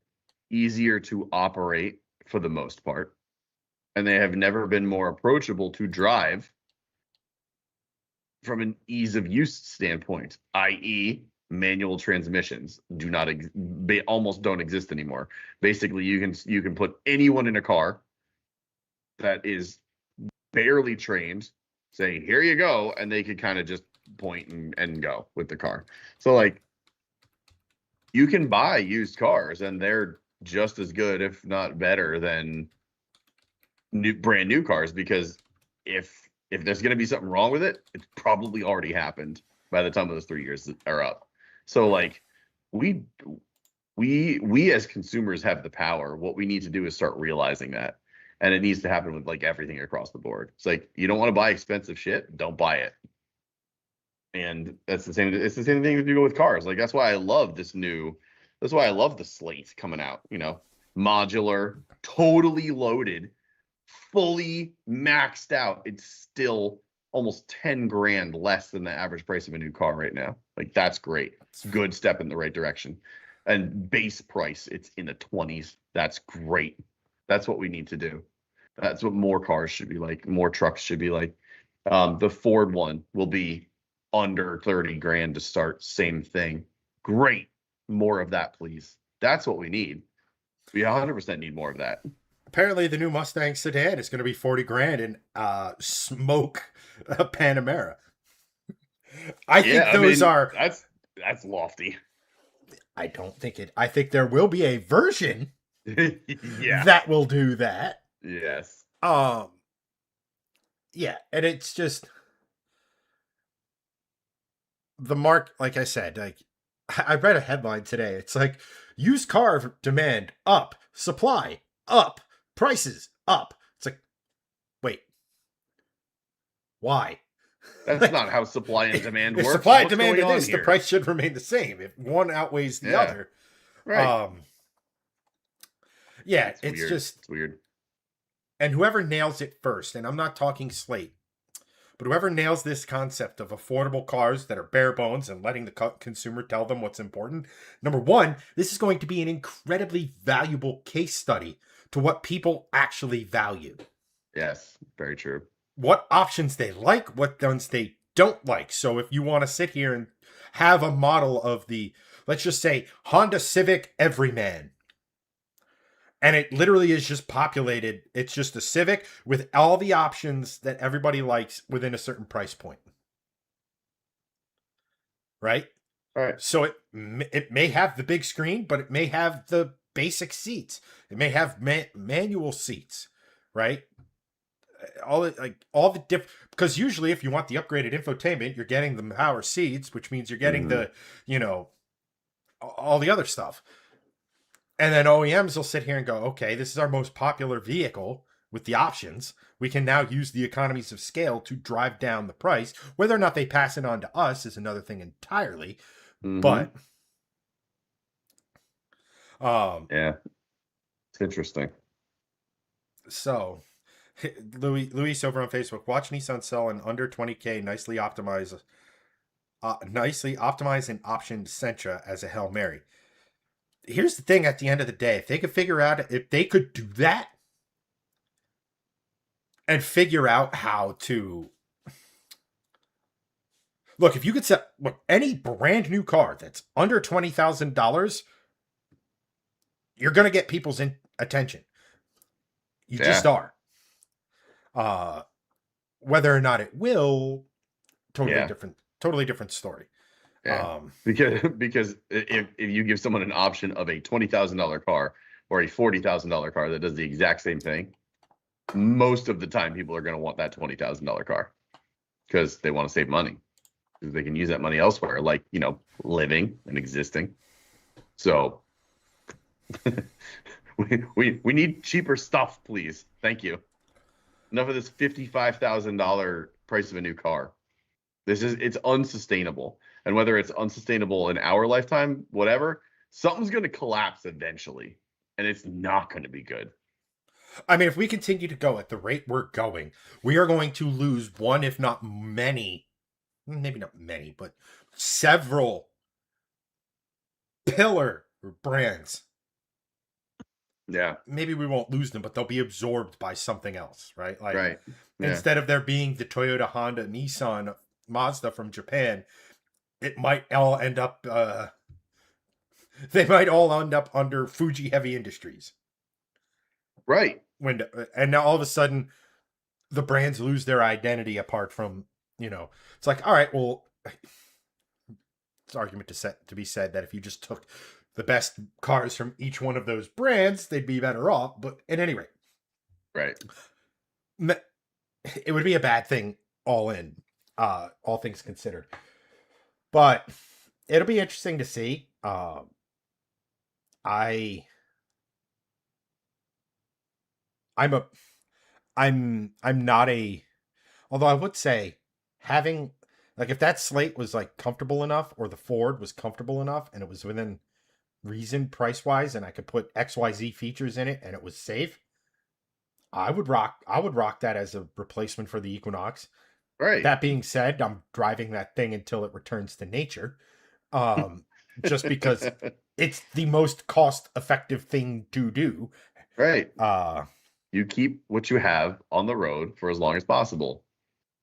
easier to operate for the most part. And they have never been more approachable to drive from an ease of use standpoint, i.e., manual transmissions do not they almost don't exist anymore. Basically, you can put anyone in a car that is barely trained, say, here you go, and they could kind of just point and go with the car. So like you can buy used cars and they're just as good, if not better, than brand new cars, because if there's going to be something wrong with it, it's probably already happened by the time those 3 years are up. So like we we as consumers have the power. What we need to do is start realizing that. And it needs to happen with like everything across the board. It's like, you don't want to buy expensive shit, don't buy it. And it's the same thing if you go with cars. Like that's why I love the slate coming out, modular, totally loaded, fully maxed out. It's still almost 10 grand less than the average price of a new car right now. Like, that's great. Good step in the right direction. And base price, it's in the 20s. That's great. That's what we need to do. That's what more cars should be like. More trucks should be like. The Ford one will be under 30 grand to start. Same thing. Great. More of that, please. That's what we need. We 100% need more of that. apparently the new Mustang sedan is going to be 40 grand and smoke a Panamera. I Yeah, think I those mean, are. that's lofty. I don't think it. I think there will be a version Yeah. that will do that. Yes. Um, yeah, and it's just the mark. Like I said, like I read a headline today. It's like used car demand up, supply up, prices up. It's like, wait, why? That's Like, not how supply and demand if works. supply and What's demand going are on this, the here? price should remain the same. If one outweighs the Yeah. other, Right. um, yeah, It's it's weird. just. It's weird. And whoever nails it first, and I'm not talking Slate, but whoever nails this concept of affordable cars that are bare bones and letting the consumer tell them what's important, number one, this is going to be an incredibly valuable case study to what people actually value, Yes. Very true. what options they like, what ones they don't like. So if you want to sit here and have a model of the, let's just say, Honda Civic Everyman, and it literally is just populated. It's just a Civic with all the options that everybody likes within a certain price point, right? All right. So it may have the big screen, but it may have the basic seats. It may have manual seats, right? All the different, because usually if you want the upgraded infotainment, you're getting the power seats, which means you're getting Mhm. the you know all the other stuff. And then OEMs will sit here and go, okay, this is our most popular vehicle with the options. We can now use the economies of scale to drive down the price. Whether or not they pass it on to us is another thing entirely. Mhm. But um, Yeah. It's interesting. so Luis over on Facebook, watch Nissan sell an under 20K nicely optimized and optioned Sentra as a Hail Mary. Here's the thing: at the end of the day, if they could figure out if they could do that and figure out how to look, if you could sell any brand new car that's under $20,000, you're gonna get people's attention. You just Yeah. are. Uh, Whether or not it will, Yeah. totally different story. Yeah. Um, Because if you give someone an option of a $20,000 car or a $40,000 car that does the exact same thing, most of the time people are going to want that $20,000 car because they want to save money because they can use that money elsewhere, like living and existing. So we need cheaper stuff, please. Thank you. Enough of this $55,000 price of a new car. It's unsustainable. And whether it's unsustainable in our lifetime, whatever, something's going to collapse eventually, and it's not going to be good. I mean, if we continue to go at the rate we're going, we are going to lose one, if not many, maybe not many, but several pillar brands. Yeah. Maybe we won't lose them, but they'll be absorbed by something else, right? Like Right. Yeah. instead of there being the Toyota, Honda, Nissan, Mazda from Japan, it might all end up they might all end up under Fuji Heavy Industries. Right. And now all of a sudden the brands lose their identity apart from, it's like, all right, well, it's argument to be said that if you just took the best cars from each one of those brands, they'd be better off. But at any rate, Right. it would be a bad thing all in, all things considered. But it'll be interesting to see. I I'm a I'm not a, although I would say having, like, if that slate was like comfortable enough or the Ford was comfortable enough and it was within reason price wise and I could put XYZ features in it and it was safe, I would rock that as a replacement for the Equinox. Right. That being said, I'm driving that thing until it returns to nature. Um, just because it's the most cost effective thing to do. Right. Uh You keep what you have on the road for as long as possible.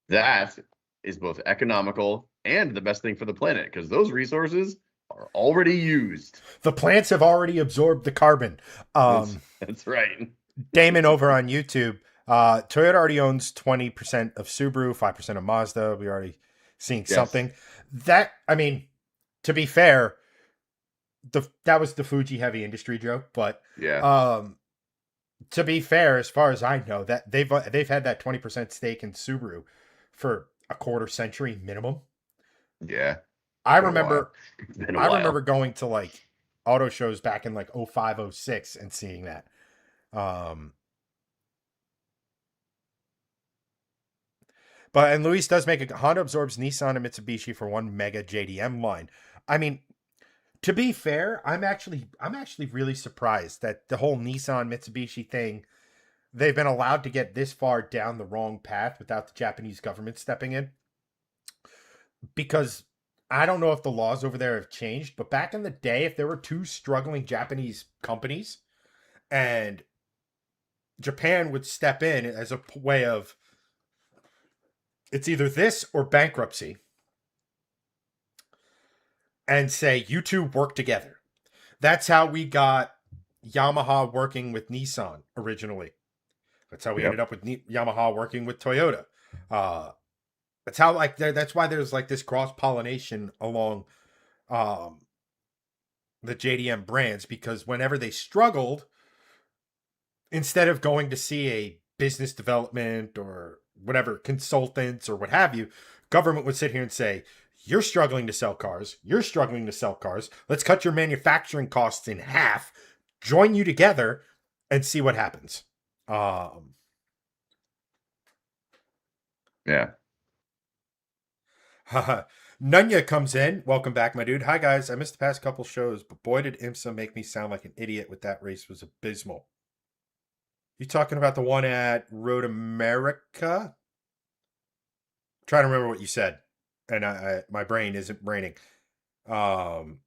That is both economical and the best thing for the planet because those resources are already used. the plants have already absorbed the carbon. That's right. Damon over on YouTube. Toyota already owns 20% of Subaru, 5% of Mazda. We already seeing Yes. something. That, I mean, to be fair, that was the Fuji heavy industry joke, but Yeah. um to be fair, as far as I know, that they've had that 20% stake in Subaru for a quarter century minimum. Yeah. I Been a while. remember It's been a I remember while. going to like auto shows back in like '05, '06 and seeing that. Um but and Luis does make a Honda absorbs Nissan and Mitsubishi for one mega JDM line. I mean, to be fair, I'm actually really surprised that the whole Nissan Mitsubishi thing, they've been allowed to get this far down the wrong path without the Japanese government stepping in, because I don't know if the laws over there have changed, but back in the day, if there were two struggling Japanese companies and Japan would step in as a way of, it's either this or bankruptcy, and say, you two work together. That's how we got Yamaha working with Nissan originally. That's how we ended Yep. up with Yamaha working with Toyota. Uh, that's how like that's why there's like this cross pollination along um, the JDM brands, because whenever they struggled, instead of going to see a business development or whatever consultants or what have you, government would sit here and say, you're struggling to sell cars, you're struggling to sell cars, let's cut your manufacturing costs in half, join you together and see what happens. um Yeah. Nunya comes in. Welcome back, my dude. Hi guys, I missed the past couple shows, but boy did IMSA make me sound like an idiot with that race. Was abysmal. You talking about the one at Road America? Trying to remember what you said, and my brain isn't braining. Um,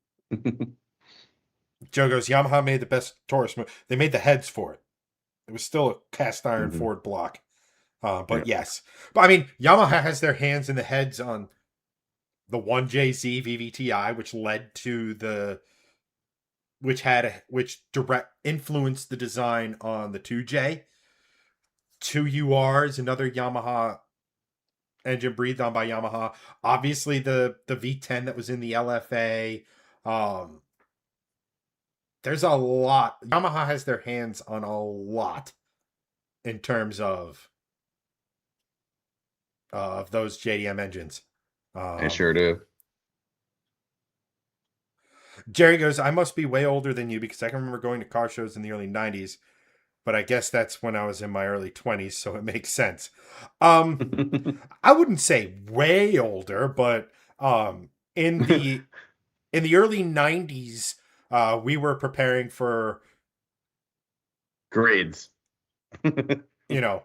Joe goes, Yamaha made the best Taurus move. They made the heads for it. It was still a cast iron Hmm. Ford block. But Yeah. yes, but I mean, Yamaha has their hands in the heads on the 1JZ VVTI, which led to the which direct influenced the design on the 2J. 2UR is another Yamaha engine breathed on by Yamaha. Obviously, the V10 that was in the LFA. Um, there's a lot. Yamaha has their hands on a lot in terms of those JDM engines. They Um, sure do. Jerry goes, I must be way older than you because I can remember going to car shows in the early '90s, but I guess that's when I was in my early 20s, so it makes sense. Um, I wouldn't say way older, but in the early '90s, we were preparing for, Grades. you know,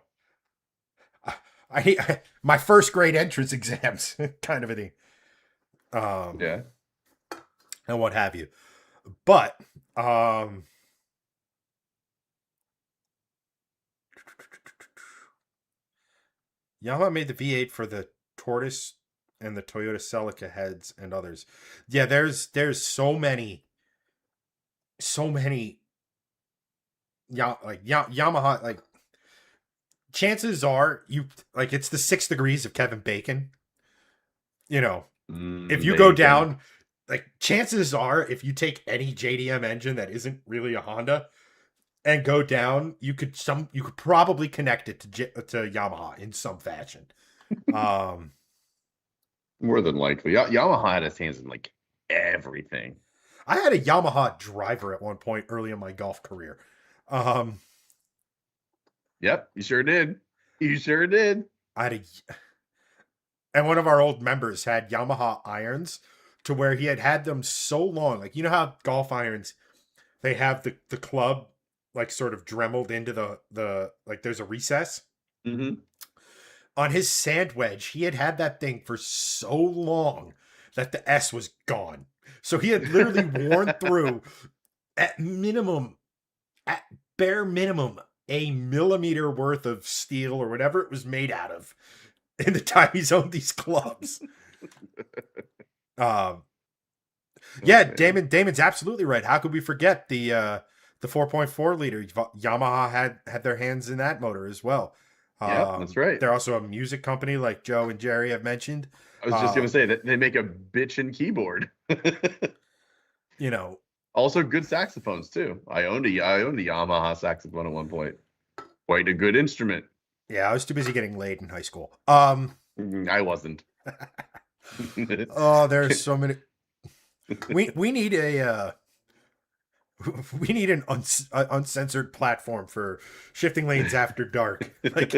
my first grade entrance exams, kind of a thing, um, Yeah. and what have you. But um, Yamaha made the V8 for the Tortoise and the Toyota Celica heads and others. Yeah, there's so many Yamaha, like, chances are you like it's the 6 degrees of Kevin Bacon. You know, if you go Bacon. down, like, chances are if you take any JDM engine that isn't really a Honda and go down, you could probably connect it to Yamaha in some fashion. Um, More than likely. Yamaha had his hands in like everything. I had a Yamaha driver at one point early in my golf career. Um, Yep, you sure did. You sure did. I had a and one of our old members had Yamaha irons to where he had them so long. Like, you know how golf irons, they have the club like sort of dremeled into the like there's a recess Hmm. on his sand wedge. He had that thing for so long that the S was gone. So he had literally worn through, at minimum, at bare minimum, a millimeter worth of steel or whatever it was made out of in the time he's owned these clubs. Um, Oh yeah, man. Damon's absolutely right. How could we forget the The 4.4 liter Yamaha had their hands in that motor as well. Yep, that's right. They're also a music company, like Joe and Jerry have mentioned. I was just gonna say that they make a bitchin' keyboard. You know, Also, good saxophones too. I owned a Yamaha saxophone at one point. Quite a good instrument. yeah, I was too busy getting laid in high school. I wasn't. Oh, there's so many. We need a we need an uncensored platform for shifting lanes after dark. Like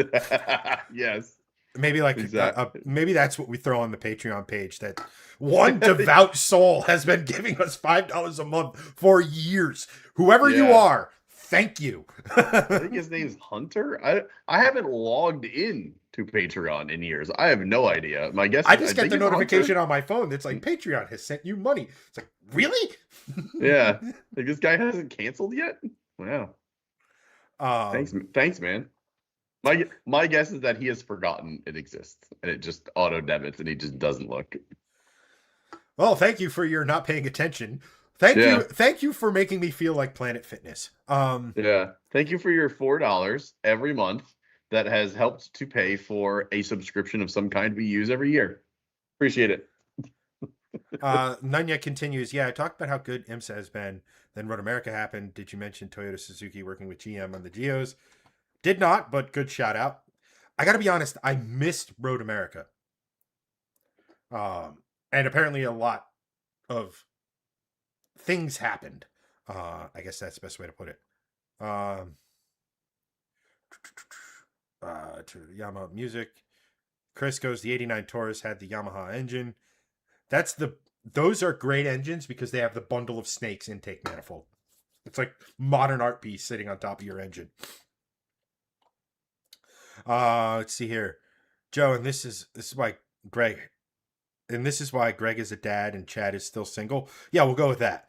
Yes, maybe like exactly. maybe that's what we throw on the Patreon page. That one devout soul has been giving us $5 a month for years. Whoever you Yeah. are, thank you. I think his name's Hunter. I haven't logged in to Patreon in years. I have no idea. My guess I is I just get think the it's notification Hunter. on my phone that's like Patreon has sent you money. It's like, really? Yeah. Like this guy hasn't canceled yet? Wow. um Thanks, man. My guess is that he has forgotten it exists and it just auto debits and he just doesn't look. well, thank you for your not paying attention. Yeah. Thank you for making me feel like Planet Fitness. Yeah. Thank you for your $4 every month that has helped to pay for a subscription of some kind we use every year. Appreciate it. Nunya continues, yeah, I talked about how good IMSA has been. Then Road America happened. Did you mention Toyota Suzuki working with GM on the Geos? Did not, but good shout out. I got to be honest, I missed Road America. And apparently a lot of things happened. I guess that's the best way to put it. To Yamaha Music. Chris goes, the 89 Taurus had the Yamaha engine. Those are great engines because they have the bundle of snakes intake manifold. It's like modern art piece sitting on top of your engine. Let's see here. Joe, and this is why Greg is a dad and Chad is still single. Yeah, we'll go with that.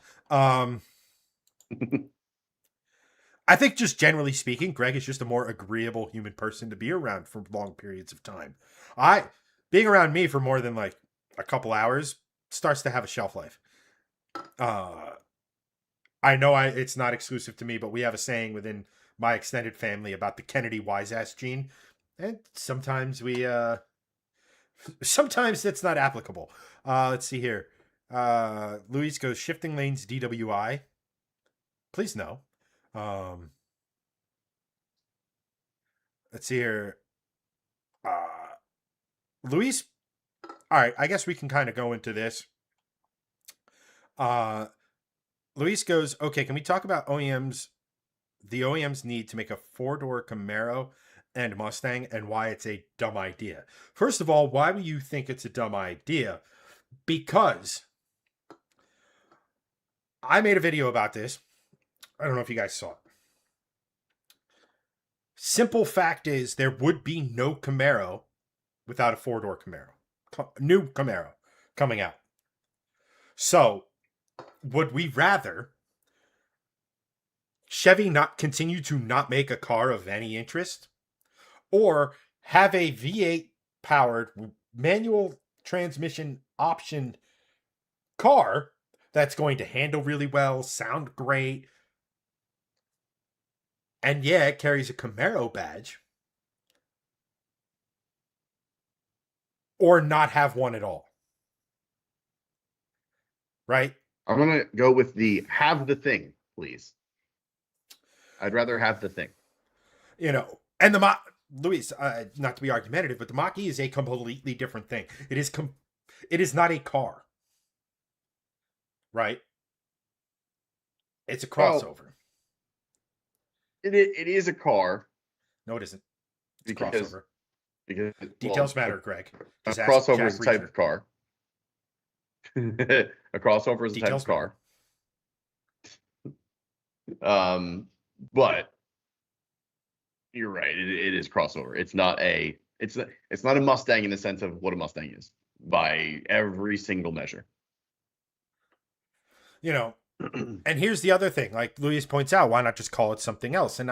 I think just generally speaking, Greg is just a more agreeable human person to be around for long periods of time. Being around me for more than like a couple hours starts to have a shelf life. I know it's not exclusive to me, but we have a saying within my extended family about the Kennedy wise ass gene. And sometimes sometimes that's not applicable. Let's see here. Luis goes, shifting lanes DWI. Please no. Let's see here. Luis, all right, I guess we can kind of go into this. Luis goes, okay, can we talk about the OEMs need to make a four-door Camaro and Mustang and why it's a dumb idea? First of all, why would you think it's a dumb idea? Because I made a video about this. I don't know if you guys saw it. Simple fact is there would be no Camaro without a four-door Camaro. New Camaro coming out. So, would we rather Chevy not continue to not make a car of any interest, or have a V8 powered manual transmission option car that's going to handle really well, sound great, and yeah, it carries a Camaro badge, or not have one at all? Right? I'm gonna go with the have the thing, please. I'd rather have the thing. And the Luis, not to be argumentative, but the Mach-E is a completely different thing. It is not a car, right? It's a crossover. Well, it is a car. No, it isn't. It's because, a crossover. Because Details matter, Greg. A Just crossover is a type Reacher. of car. A crossover is a Details type of car. But you're right. It is crossover. It's not a Mustang in the sense of what a Mustang is by every single measure. And here's the other thing, like Luis points out, why not just call it something else? And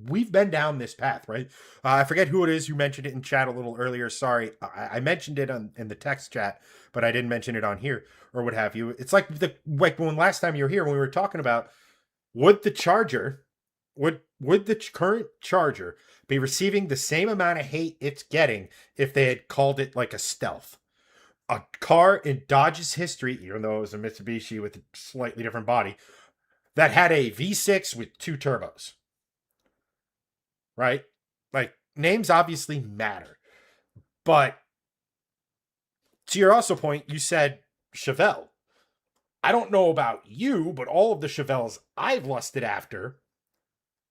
we've been down this path, right? I forget who it is. You mentioned it in chat a little earlier. Sorry, I mentioned it in the text chat, but I didn't mention it on here or what have you. It's like when last time you were here when we were talking about Would the Charger, would the current Charger be receiving the same amount of hate it's getting if they had called it like a Stealth? A car in Dodge's history, even though it was a Mitsubishi with a slightly different body, that had a V6 with two turbos, right? Like, names obviously matter. But to your also point, you said Chevelle. I don't know about you, but all of the Chevelles I've lusted after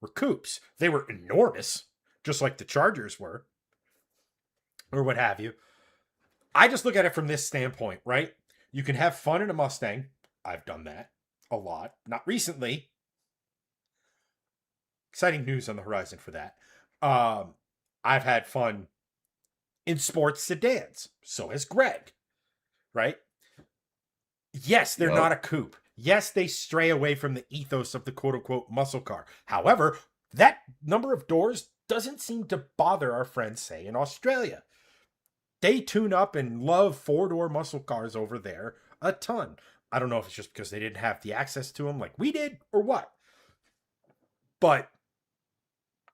were coupes. They were enormous, just like the Chargers were, or what have you. I just look at it from this standpoint, right? You can have fun in a Mustang. I've done that a lot. Not recently. Exciting news on the horizon for that. I've had fun in sports sedans. So has Greg, right? Yes, they're not a coupe. Yes, they stray away from the ethos of the quote unquote muscle car. However, that number of doors doesn't seem to bother our friends, say, in Australia. They tune up and love four-door muscle cars over there a ton. I don't know if it's just because they didn't have the access to them like we did or what. But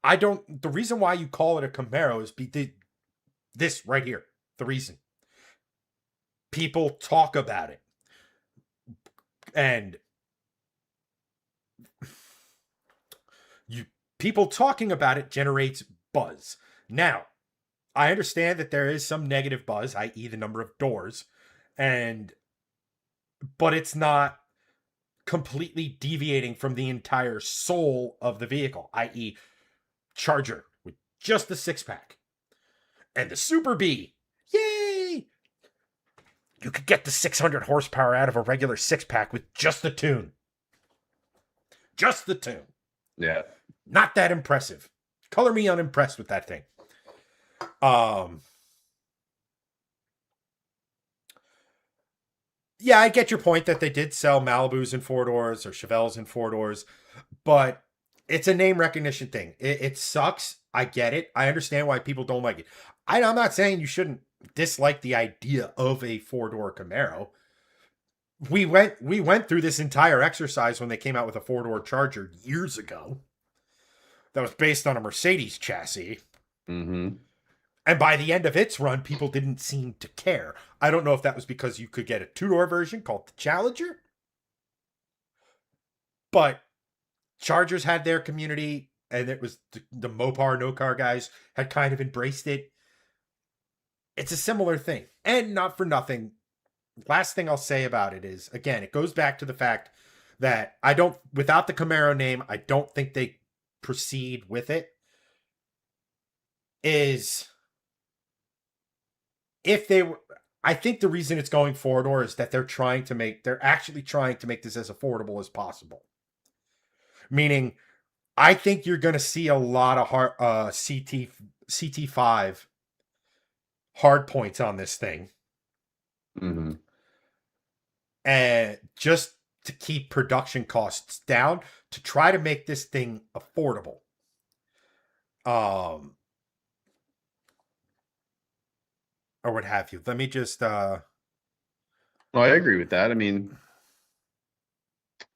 I don't, the reason why you call it a Camaro is this right here. The reason. People talk about it. And people talking about it generates buzz. Now, I understand that there is some negative buzz, i.e. the number of doors, but it's not completely deviating from the entire soul of the vehicle, i.e. Charger with just the six-pack. And the Super B, yay! You could get the 600 horsepower out of a regular six-pack with just the tune. Just the tune. Yeah. Not that impressive. Color me unimpressed with that thing. Yeah, I get your point that they did sell Malibus in four doors or Chevelles in four doors, but it's a name recognition thing. It sucks. I get it. I understand why people don't like it. I'm not saying you shouldn't dislike the idea of a four-door Camaro. We went through this entire exercise when they came out with a four-door Charger years ago. That was based on a Mercedes chassis. Mm-hmm. And by the end of its run, people didn't seem to care. I don't know if that was because you could get a two-door version called the Challenger. But Chargers had their community, and it was the Mopar no car guys had kind of embraced it. It's a similar thing. And not for nothing, last thing I'll say about it is, again, it goes back to the fact that without the Camaro name, I don't think they proceed with it. I think the reason it's going four-door is that they're actually trying to make this as affordable as possible. Meaning, I think you're going to see a lot of CT5 hard points on this thing. Mm-hmm. And just to keep production costs down, to try to make this thing affordable. Or what have you. Let me just Well, I agree with that. I mean,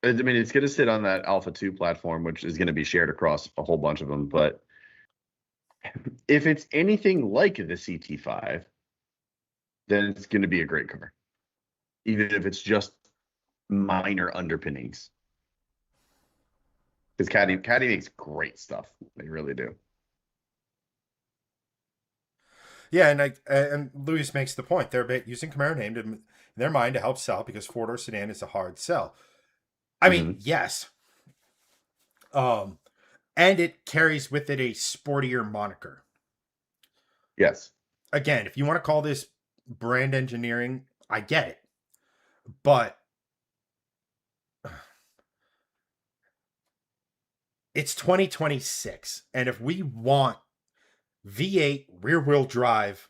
it's going to sit on that Alpha 2 platform, which is going to be shared across a whole bunch of them. But if it's anything like the CT5, then it's going to be a great car, even if it's just minor underpinnings. Because Caddy makes great stuff. They really do. Yeah, and Luis makes the point. They're using Camaro name in their mind to help sell because four-door sedan is a hard sell. I mean, yes. And it carries with it a sportier moniker. Yes. Again, if you want to call this brand engineering, I get it. But it's 2026. And if we want V8 rear-wheel drive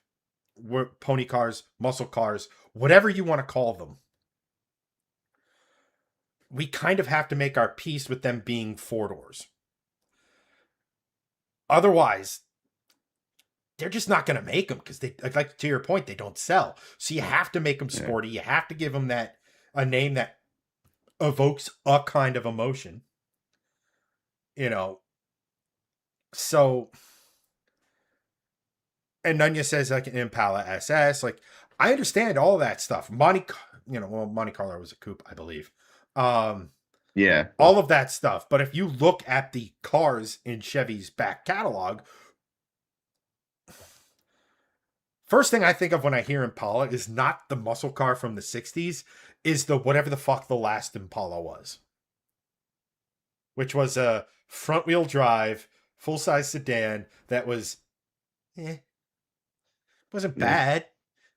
pony cars, muscle cars, whatever you want to call them, we kind of have to make our peace with them being four doors. Otherwise, they're just not going to make them because like to your point, they don't sell. So you have to make them sporty. You have to give them a name that evokes a kind of emotion. you know. So, and Nunya says like an Impala SS. Like, I understand all that stuff. Monte Carlo was a coupe, I believe. Yeah. All of that stuff. But if you look at the cars in Chevy's back catalog, first thing I think of when I hear Impala is not the muscle car from the 60s, is the whatever the fuck the last Impala was, which was a front wheel drive, full size sedan that was, wasn't Yeah. bad.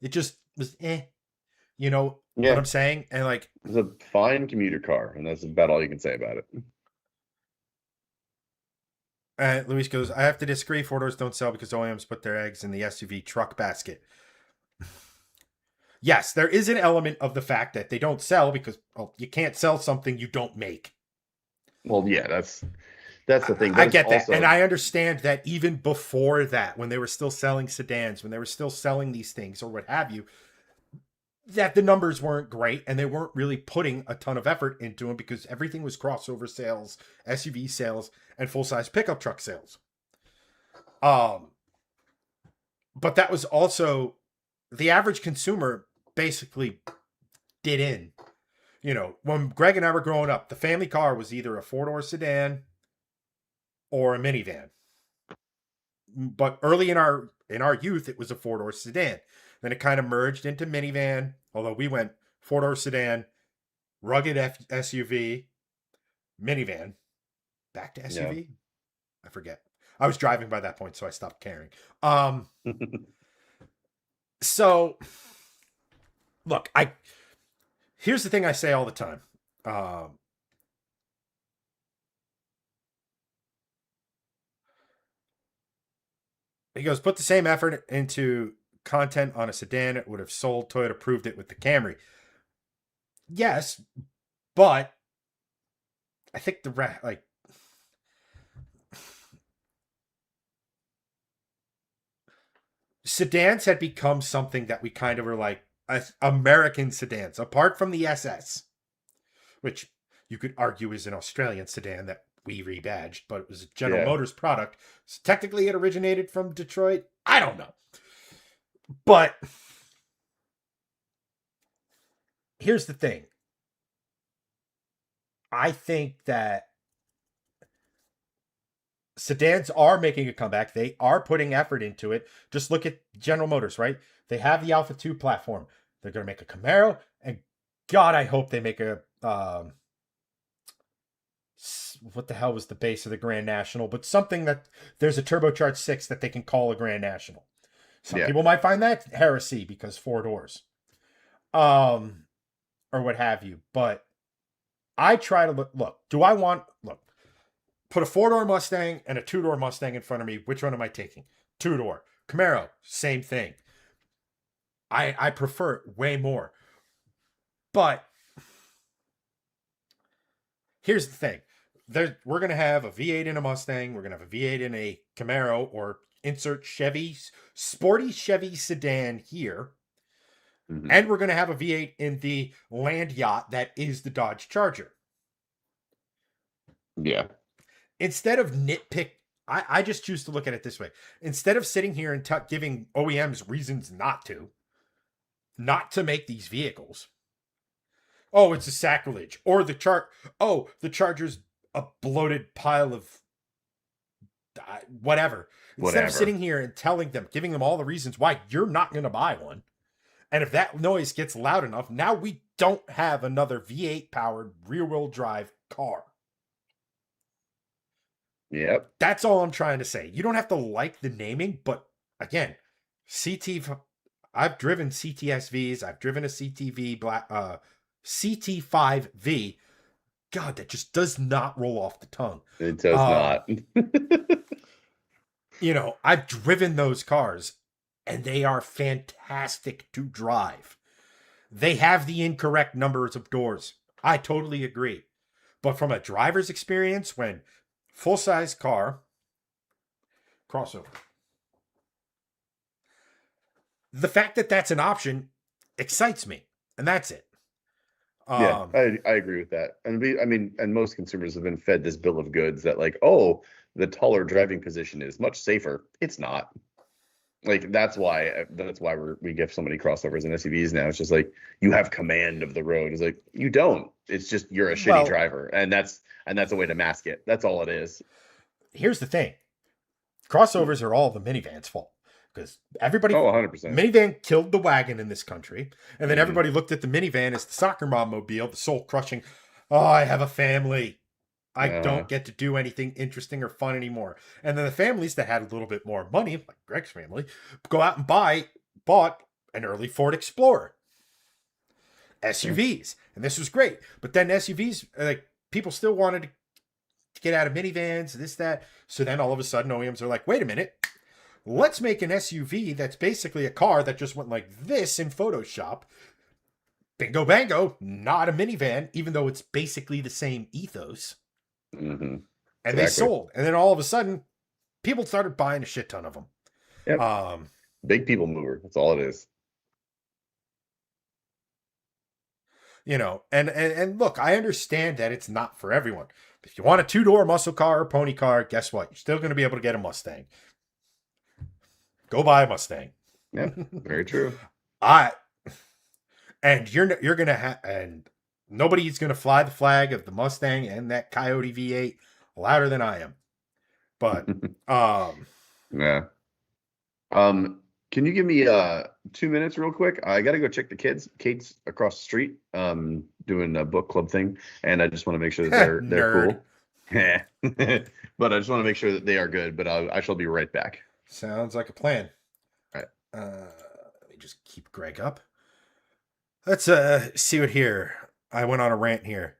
It just was, you know what Yeah. I'm saying? And like, It's a fine commuter car, and that's about all you can say about it. Luis goes, I have to disagree. Four doors don't sell because OEMs put their eggs in the SUV truck basket. Yes, there is an element of the fact that they don't sell because, well, you can't sell something you don't make. Well, yeah, that's the thing. I But it's get that. And also, I understand that even before that, when they were still selling sedans, when they were still selling these things or what have you, that the numbers weren't great and they weren't really putting a ton of effort into them because everything was crossover sales, SUV sales, and full size pickup truck sales. But that was also the average consumer basically did in. When Greg and I were growing up, the family car was either a four-door sedan or a minivan. But early in our youth, it was a four-door sedan. Then it kind of merged into minivan, although we went four-door sedan, rugged SUV, minivan, back to yeah. SUV. I forget. I was driving by that point, so I stopped caring. Um, so look, here's the thing I say all the time. He goes, put the same effort into content on a sedan, it would have sold. Toyota proved it with the Camry. Yes, but I think sedans had become something that we kind of were like American sedans, apart from the SS, which you could argue is an Australian sedan that we rebadged, but it was a General Yeah. Motors product. So technically, it originated from Detroit. I don't know. But here's the thing. I think that sedans are making a comeback. They are putting effort into it. Just look at General Motors, right? They have the Alpha 2 platform. They're going to make a Camaro, and God, I hope they make a what the hell was the base of the Grand National? But something that there's a turbocharged 6 that they can call a Grand National. Some Yeah. people might find that heresy because four doors, or what have you. But I try to look. Do I want look? Put a four-door Mustang and a two-door Mustang in front of me. Which one am I taking? Two-door. Camaro, same thing. I prefer it way more. But here's the thing. We're going to have a V8 in a Mustang. We're going to have a V8 in a Camaro or insert Chevy, sporty Chevy sedan here. Mhm. And we're going to have a V8 in the land yacht that is the Dodge Charger. Yeah. Instead of nitpick, I just choose to look at it this way. Instead of sitting here and giving OEMs reasons not to make these vehicles. Oh, it's a sacrilege. Or the Charger's a bloated pile of whatever. Instead of Whatever. sitting here and giving them all the reasons why you're not going to buy one. And if that noise gets loud enough, now we don't have another V8 powered rear wheel drive car. Yep. That's all I'm trying to say. You don't have to like the naming, but again, CT. I've driven CTSVs. I've driven a CTV CT5V. God, that just does not roll off the tongue. It does Um, not. I've driven those cars, and they are fantastic to drive. They have the incorrect numbers of doors. I totally agree. But from a driver's experience, when full size car, crossover, the fact that that's an option excites me. And that's it. Yeah, Um, I agree with that. And I mean, and most consumers have been fed this bill of goods that like, oh, the taller driving position is much safer. It's not. Like that's why we get so many crossovers and SUVs now. It's just like you have command of the road. It's like you don't. It's just you're a shitty well, driver, and that's a way to mask it. That's all it is. here's the thing: crossovers are all the minivan's fault because everybody Oh, 100%. minivan killed the wagon in this country, and then Hmm. everybody looked at the minivan as the soccer mom mobile, the soul crushing. Oh, I have a family. I Uh, don't get to do anything interesting or fun anymore. And then the families that had a little bit more money, like Greg's family, go out and bought an early Ford Explorer, yeah. SUVs, and this was great. But then SUVs, like people still wanted to get out of minivans, this that. So then all of a sudden, OEMs are like, wait a minute, let's make an SUV that's basically a car that just went like this in Photoshop. Bingo bango, not a minivan, even though it's basically the same ethos. Hmm. And they Exactly. sold. And then all of a sudden, people started buying a shit ton of them. Yep. Um, Big people mover. That's all it is. and look, I understand that it's not for everyone. If you want a two-door muscle car or pony car, guess what? You're still going to be able to get a Mustang. Go buy a Mustang. Yeah. Very true. I and you're gonna have and nobody's gonna fly the flag of the Mustang and that Coyote V8 louder than I am. But um, Yeah. Can you give me 2 minutes real quick? I gotta go check the kids. Kate's across the street, doing a book club thing, and I just want to make sure that they're nerd. cool. But I just want to make sure that they are good. But I shall be right back. Sounds like a plan. All right. Let me just keep Greg up. Let's see what here. I went on a rant here.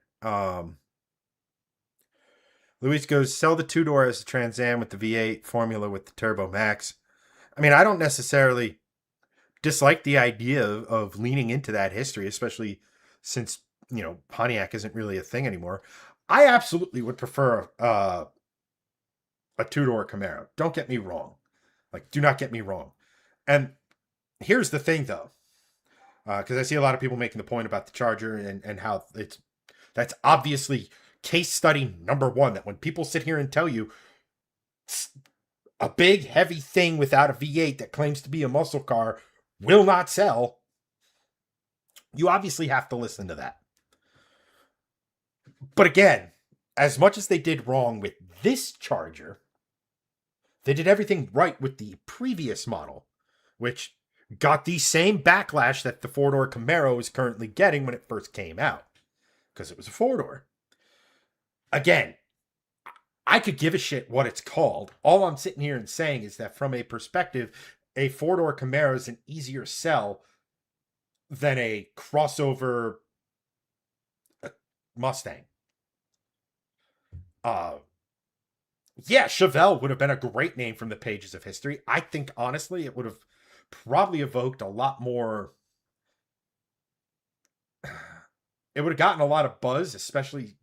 Luis goes, sell the two door as the Trans Am with the V8 formula with the Turbo Max. I mean, I don't necessarily dislike the idea of leaning into that history, especially since Pontiac isn't really a thing anymore. I absolutely would prefer a two door Camaro. Don't get me wrong. Like, do not get me wrong. And here's the thing, though, because I see a lot of people making the point about the Charger and how that's obviously case study number one. That when people sit here and tell you a big heavy thing without a V8 that claims to be a muscle car will not sell, you obviously have to listen to that. But again, as much as they did wrong with this Charger, they did everything right with the previous model, which got the same backlash that the four-door Camaro is currently getting when it first came out, because it was a four-door. Again, I could give a shit what it's called. All I'm sitting here and saying is that from a perspective, a four-door Camaro is an easier sell than a crossover Mustang. Uh, yeah, Chevelle would have been a great name from the pages of history. I think honestly, it would have probably evoked a lot more. It would have gotten a lot of buzz, especially.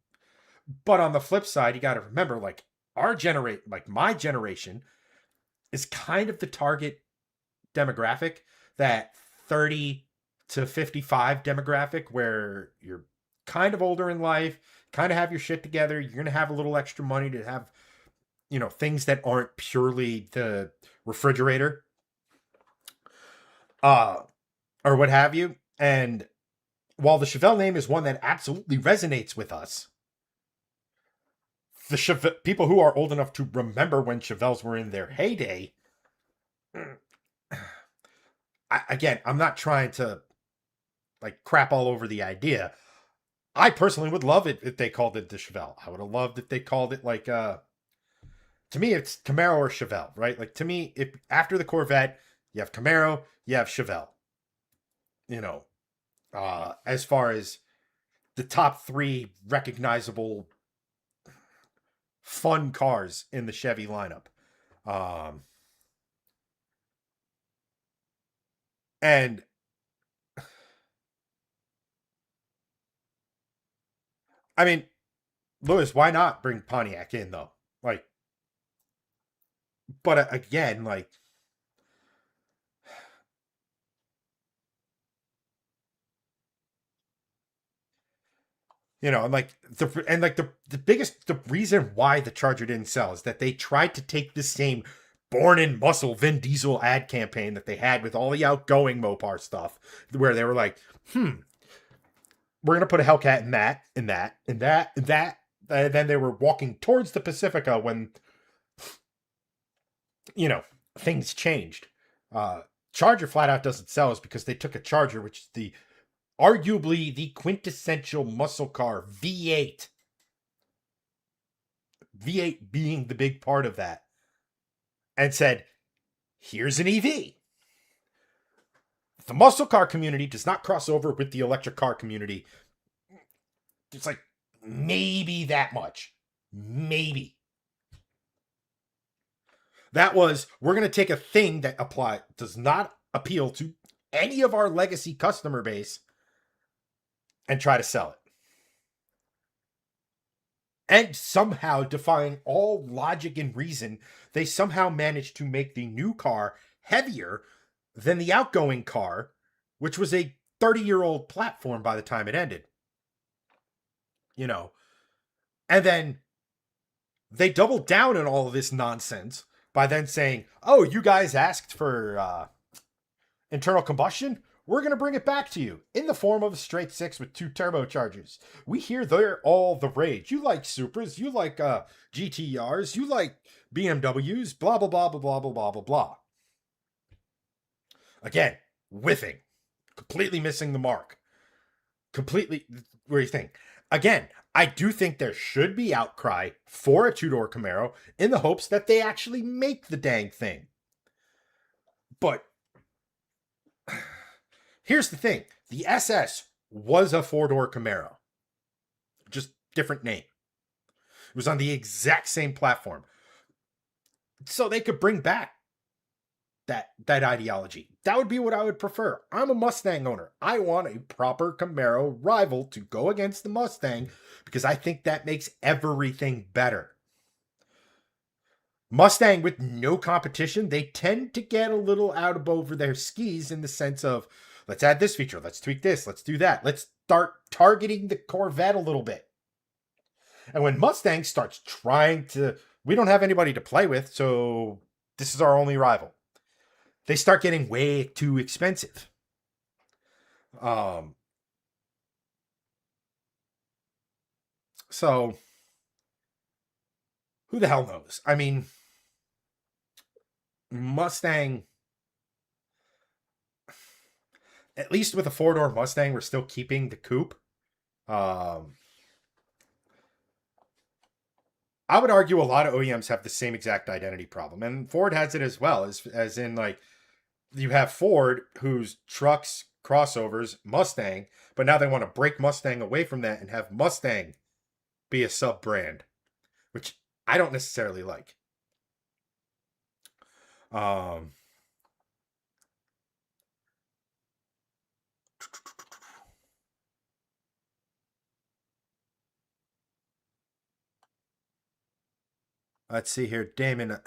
But on the flip side, you got to remember, like my generation is kind of the target demographic, that 30 to 55 demographic, where you're kind of older in life, kind of have your shit together. You're gonna have a little extra money to have things that aren't purely the refrigerator uh or what have you. And while the Chevelle name is one that absolutely resonates with us, the people who are old enough to remember when Chevelles were in their heyday, again, I'm not trying to like crap all over the idea. I personally would love it if they called it the Chevelle. I would have loved if they called it like to me it's Camaro or Chevelle, right? Like to me, if after the Corvette, you have Camaro, you have Chevelle. You know, as far as the top three recognizable fun cars in the Chevy lineup. Um, and I mean, Lewis, why not bring Pontiac in though? Like, but again, like, And like the biggest the reason why the Charger didn't sell is that they tried to take the same born in muscle Vin Diesel ad campaign that they had with all the outgoing Mopar stuff, where they were like, we're gonna put a Hellcat in that, in that, in that, in that. And then they were walking towards the Pacifica when you know things changed. Uh, Charger flat out doesn't sell is because they took a Charger, which is the arguably the quintessential muscle car V8. V8 being the big part of that, and said, here's an EV. The muscle car community does not cross over with the electric car community. It's like maybe that much. Maybe. That was, we're going to take a thing that does not appeal to any of our legacy customer base and try to sell it. And somehow, defying all logic and reason, they somehow managed to make the new car heavier than the outgoing car, which was a 30-year-old platform by the time it ended. And then they doubled down on all of this nonsense by then saying, oh, you guys asked for internal combustion? We're going to bring it back to you in the form of a straight six with 2 turbochargers. We hear they're all the rage. You like Supras, you like GTRs, you like BMWs, blah, blah, blah, blah, blah, blah, blah, blah, blah. Again, whiffing. Completely missing the mark. Completely, what do you think? Again, I do think there should be outcry for a 2-door Camaro in the hopes that they actually make the dang thing. But here's the thing. The SS was a 4-door Camaro. Just different name. It was on the exact same platform. So they could bring back that ideology. That would be what I would prefer. I'm a Mustang owner. I want a proper Camaro rival to go against the Mustang because I think that makes everything better. Mustang with no competition, they tend to get a little out over their skis in the sense of, let's add this feature, let's tweak this, let's do that. Let's start targeting the Corvette a little bit. And when Mustang starts we don't have anybody to play with, so this is our only rival. They start getting way too expensive. So who the hell knows? I mean, Mustang, at least with a 4-door Mustang, we're still keeping the coupe. I would argue a lot of OEMs have the same exact identity problem, and Ford has it as well, as in like you have Ford whose trucks, crossovers, Mustang, but now they want to break Mustang away from that and have Mustang be a sub brand, which I don't necessarily like. Let's see here, Damon.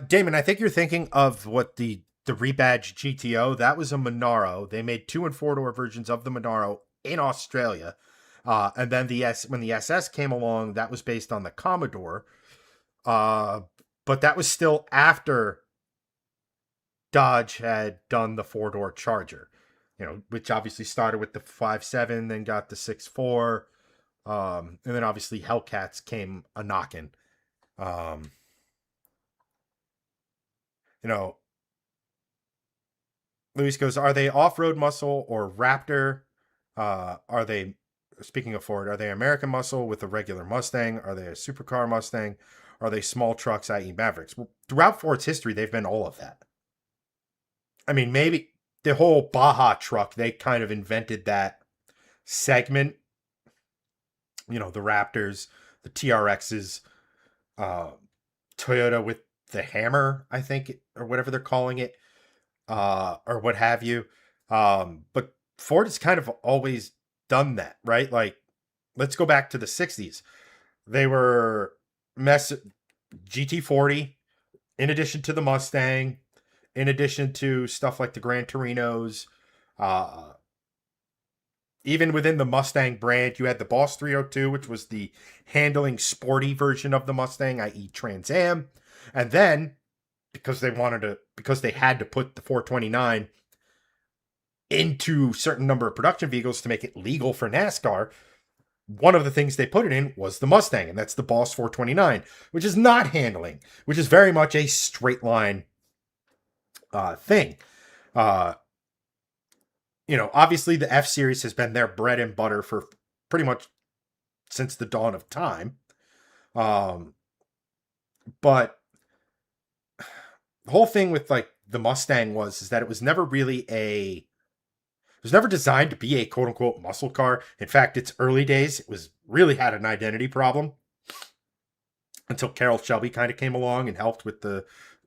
Damon, I think you're thinking of what the rebadged GTO. That was a Monaro. They made 2 and 4-door versions of the Monaro in Australia. And then when the SS came along, that was based on the Commodore. But that was still after Dodge had done the 4-door Charger, which obviously started with the 5.7, then got the 6.4, and then obviously Hellcats came a knocking. Luis goes, are they off-road muscle or Raptor? Are they, speaking of Ford, are they American muscle with a regular Mustang? Are they a supercar Mustang? Are they small trucks, i.e. Mavericks? Well, throughout Ford's history, they've been all of that. I mean, maybe the whole Baja truck, they kind of invented that segment. The Raptors, the TRXs, Toyota with the Hammer, I think, or whatever they're calling it, or what have you. But Ford has kind of always done that, right? Like, let's go back to the 60s. They were GT40, in addition to the Mustang, in addition to stuff like the Gran Torinos, uh, even within the Mustang brand, you had the Boss 302, which was the handling sporty version of the Mustang, i.e., Trans Am. And then, because they had to put the 429 into a certain number of production vehicles to make it legal for NASCAR, one of the things they put it in was the Mustang, and that's the Boss 429, which is not handling, which is very much a straight line thing. Uh, Obviously the F Series has been their bread and butter for pretty much since the dawn of time. Um, but the whole thing with like the Mustang is that it was never really it was never designed to be a quote unquote muscle car. In fact, its early days, it was really had an identity problem until Carroll Shelby kind of came along and helped with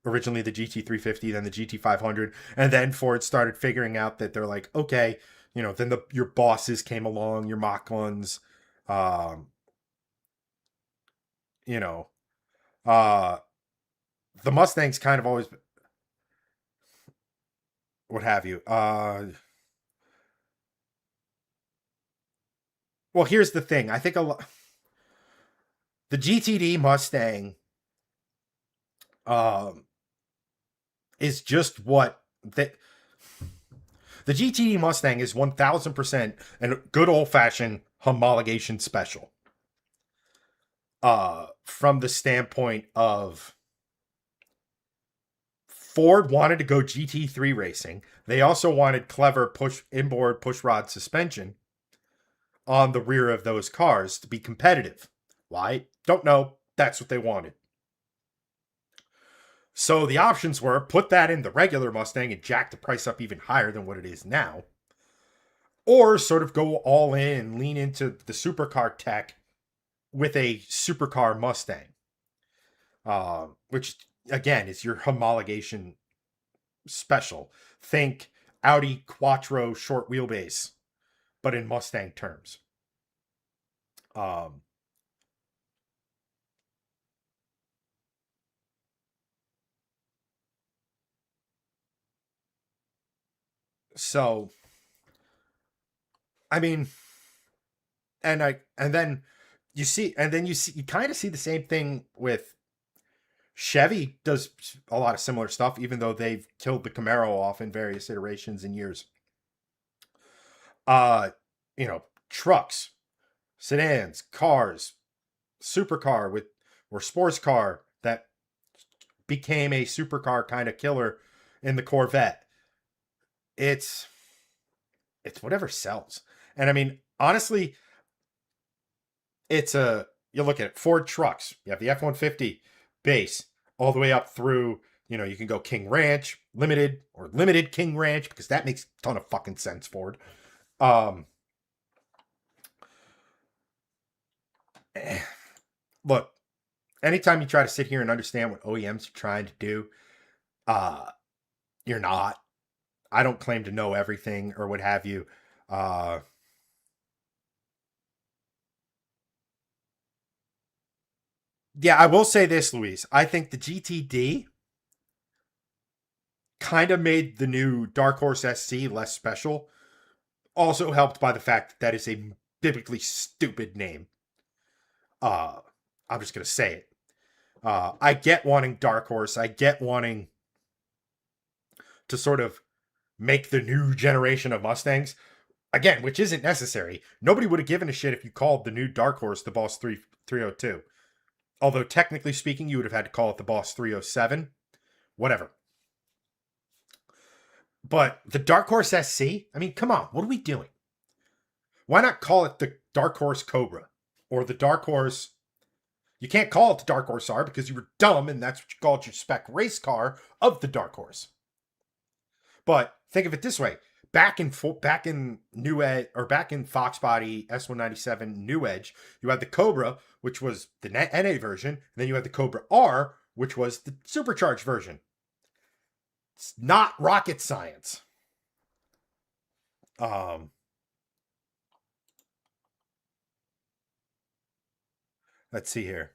originally the GT350, then the GT500, and then Ford started figuring out that they're like, okay, then your bosses came along, your Mach 1s, um, you know, uh, the Mustangs kind of always, what have you. Well, here's the thing. I think the GTD Mustang um, is just what the GTD Mustang is 1000% a good old fashioned homologation special. From the standpoint of Ford wanted to go GT3 racing. They also wanted clever inboard push rod suspension on the rear of those cars to be competitive. Why? Don't know. That's what they wanted. So the options were put that in the regular Mustang and jack the price up even higher than what it is now, or sort of go all in and lean into the supercar tech with a supercar Mustang, which again is your homologation special. Think Audi Quattro short wheelbase, but in Mustang terms. Um, so I mean, and then you kind of see the same thing with Chevy does a lot of similar stuff, even though they've killed the Camaro off in various iterations and years. Uh, Trucks, sedans, cars, supercar or sports car that became a supercar kind of killer in the Corvette. It's whatever sells. And I mean, honestly, you look at it, Ford trucks. You have the F-150 base all the way up through, you can go King Ranch, Limited, or Limited King Ranch, because that makes a ton of fucking sense, Ford. Um, Look, anytime you try to sit here and understand what OEMs are trying to do, uh, you're not. I don't claim to know everything or what have you. Uh, yeah, I will say this, Luis. I think the GTD kind of made the new Dark Horse SC less special. Also helped by the fact that is a biblically stupid name. Uh, I'm just gonna say it. I get wanting Dark Horse. I get wanting to sort of make the new generation of Mustangs again, which isn't necessary. Nobody would have given a shit if you called the new Dark Horse the Boss 302. Although technically speaking, you would have had to call it the Boss 307. Whatever. But the Dark Horse SC, I mean, come on, what are we doing? Why not call it the Dark Horse Cobra or the Dark Horse? You can't call it the Dark Horse R because you were dumb, and that's what you called your spec race car of the Dark Horse. But think of it this way: back in New Edge or back in Fox Body S197 New Edge, you had the Cobra, which was the NA version, and then you had the Cobra R, which was the supercharged version. It's not rocket science. Um, let's see here.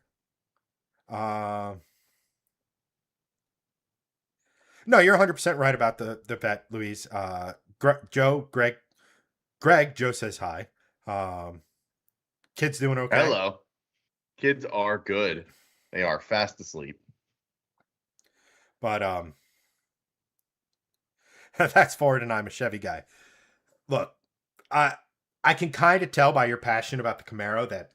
No, you're 100% right about the bet, Louise. Greg, Joe says hi. Um, kids doing okay, Hello. Kids are good. They are fast asleep. but that's Ford and I'm a Chevy guy. Look, I I can kind of tell by your passion about the Camaro that,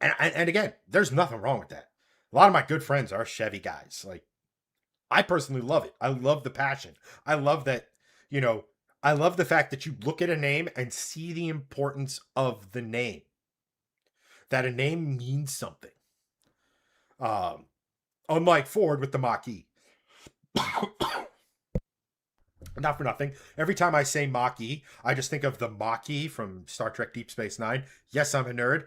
and again, there's nothing wrong with that. A lot of my good friends are Chevy guys. Like, I personally love it. I love the passion. I love that, you know, I love the fact that you look at a name and see the importance of the name. That a name means something. Um, Unlike Ford with the Mach-E. Not for nothing. Every time I say Mach-E, I just think of the Mach-E from Star Trek Deep Space Nine. Yes, I'm a nerd.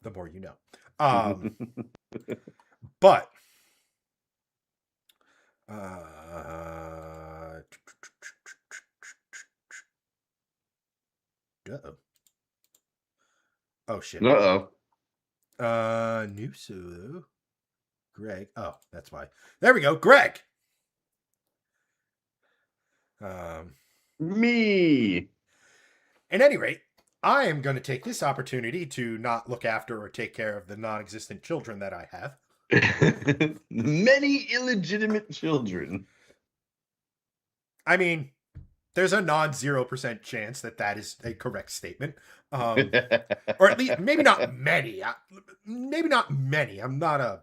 The more you know. Um, but uh, uh-oh. Oh shit. Uh-oh. New Sulu. Greg. Oh, that's why. There we go. Greg. Um, Me. at any rate, I am going to take this opportunity to not look after or take care of the non existent children that I have. Many illegitimate children. I mean, there's a non 0% chance that that is a correct statement. Or at least, maybe not many. Maybe not many. I'm not a,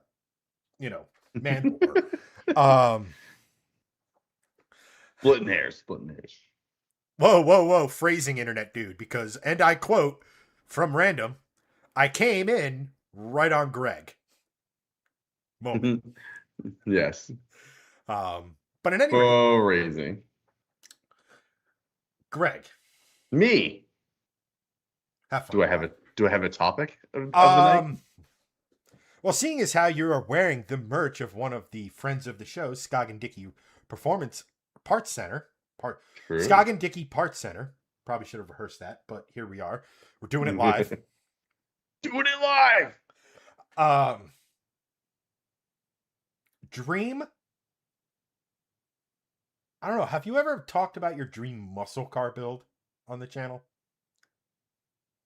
man whore. Um, Splitting hairs, splitting hairs. Whoa, whoa, whoa, phrasing internet dude, because, and I quote from random, I came in right on Greg. Moment. Yes. But at any rate, Oh, raising. Greg, Me. have fun. Do I have a topic of the night? Well, seeing as how you are wearing the merch of one of the friends of the show, Skog and Dickey Performance Parts Center, True. Skog and Dickey Parts Center. Probably should have rehearsed that, but here we are. We're doing it live. Doing it live. Dream. I don't know. Have you ever talked about your dream muscle car build on the channel?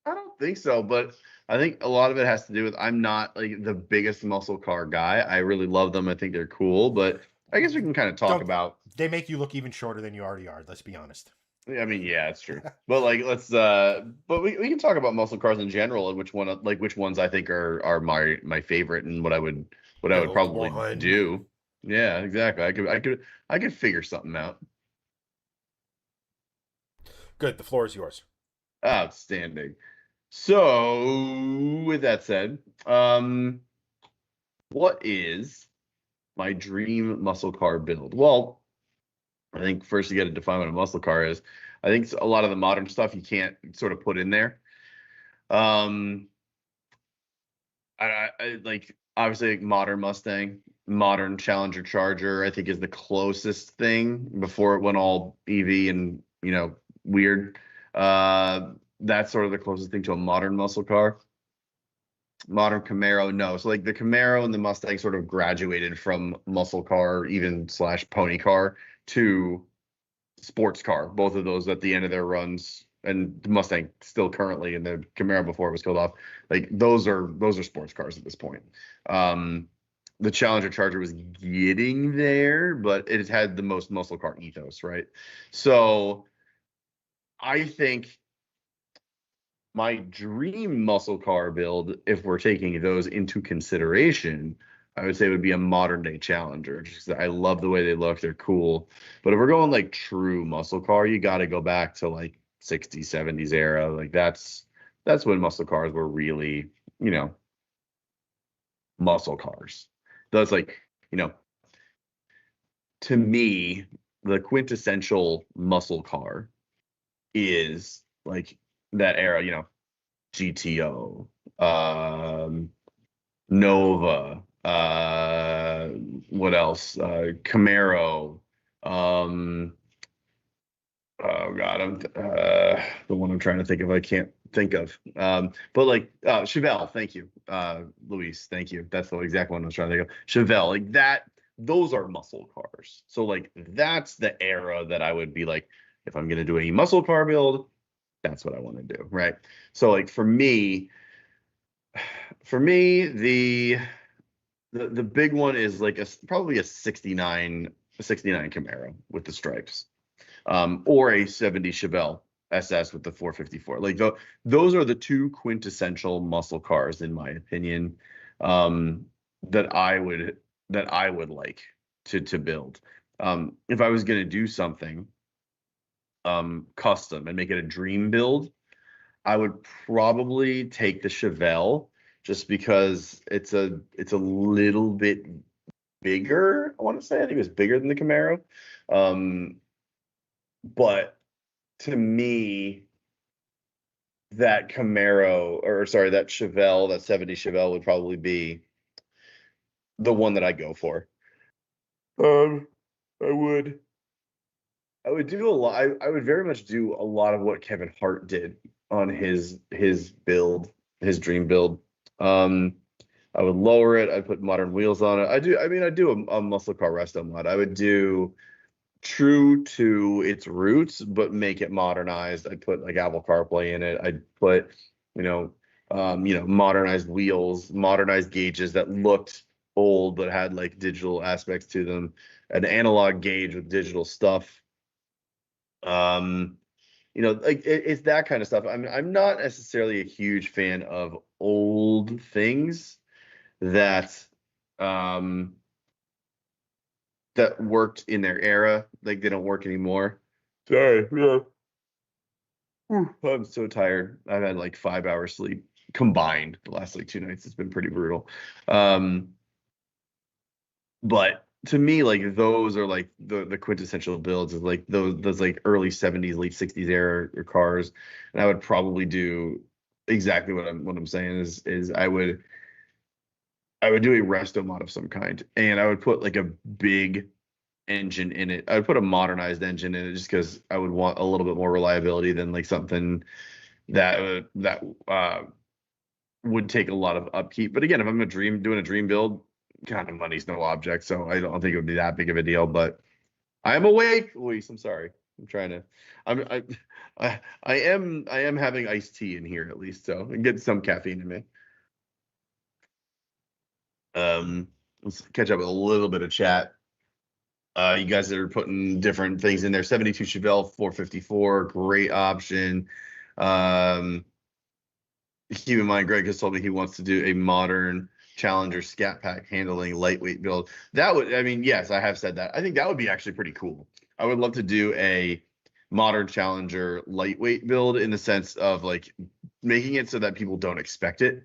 I don't think so, but I think a lot of it has to do with I'm not like the biggest muscle car guy. I really love them. I think they're cool, but I guess we can kind of talk Don't about. they make you look even shorter than you already are? Let's be honest. I mean, yeah, it's true. But like but we can talk about muscle cars in general and which ones I think are my favorite and what I would Build probably one. do. Yeah, exactly. I could figure something out. Good. The floor is yours. Outstanding. So with that said, what is my dream muscle car build? Well, I think first you got to define what a muscle car is. I think a lot of the modern stuff you can't sort of put in there. Um, I like obviously like modern Mustang, modern Challenger Charger. I think is the closest thing before it went all EV and weird. That's sort of the closest thing to a modern muscle car. Modern Camaro, no. So like the Camaro and the Mustang sort of graduated from muscle car, even slash pony car, to sports car. Both of those at the end of their runs, and the Mustang still currently, and the Camaro before it was killed off. Like those are sports cars at this point. The Challenger Charger was getting there, but it had the most muscle car ethos, right? So I think my dream muscle car build, if we're taking those into consideration, I would say it would be a modern day Challenger. Just 'cause I love the way they look; they're cool. But if we're going like true muscle car, you got to go back to like 60s, 70s era. Like that's when muscle cars were really, muscle cars. That's like, to me, the quintessential muscle car is like that era, GTO, Nova, what else? Camaro. Um, oh God, I'm the one I'm trying to think of. I can't think of. But like Chevelle, thank you, Luis, thank you. That's the exact one I was trying to think of. Chevelle, like that. those are muscle cars. So like that's the era that I would be like, if I'm gonna do a muscle car build, that's what I want to do, right? So like for me, the big one is like probably a 69 Camaro with the stripes, or a 70 Chevelle SS with the 454. Like those are the two quintessential muscle cars, in my opinion, um, that I would like to build. If I was going to do something custom and make it a dream build, I would probably take the Chevelle just because it's a little bit bigger. I want to say I think it was bigger than the Camaro. Um, but to me, that Camaro, or sorry, that Chevelle, that 70 Chevelle would probably be the one that I go for. Um, I would I would do a lot. I would very much do a lot of what Kevin Hart did on his build, his dream build. Um, I would lower it. I'd put modern wheels on it. I do a muscle car resto mod. I would do true to its roots, but make it modernized. I'd put like Apple CarPlay in it. I'd put, you know, modernized wheels, modernized gauges that looked old but had like digital aspects to them, an analog gauge with digital stuff. Um, like it's that kind of stuff. I'm not necessarily a huge fan of old things that um that worked in their era. Like they don't work anymore. Sorry, yeah. I'm so tired. I've had like 5 hours sleep combined the last like 2 nights. It's been pretty brutal. Um, but to me, like those are like the quintessential builds is like those like early 70s, late 60s era cars. And I would probably do exactly what I'm saying is I would do a resto mod of some kind, and I would put like a big engine in it. I would put a modernized engine in it just because I would want a little bit more reliability than like something that would take a lot of upkeep. But again, if I'm doing a dream build, kind of money's no object, so I don't think it would be that big of a deal. But I am awake, Luis. I'm sorry. I'm trying to. I'm I am having iced tea in here at least, so I get some caffeine in me. Let's catch up with a little bit of chat. You guys are putting different things in there. 72 Chevelle 454, great option. Um, Keep in mind, Greg has told me he wants to do a modern Challenger Scat Pack handling lightweight build. That would, I mean, yes, I have said that. I think that would be actually pretty cool. I would love to do a modern Challenger lightweight build in the sense of like making it so that people don't expect it,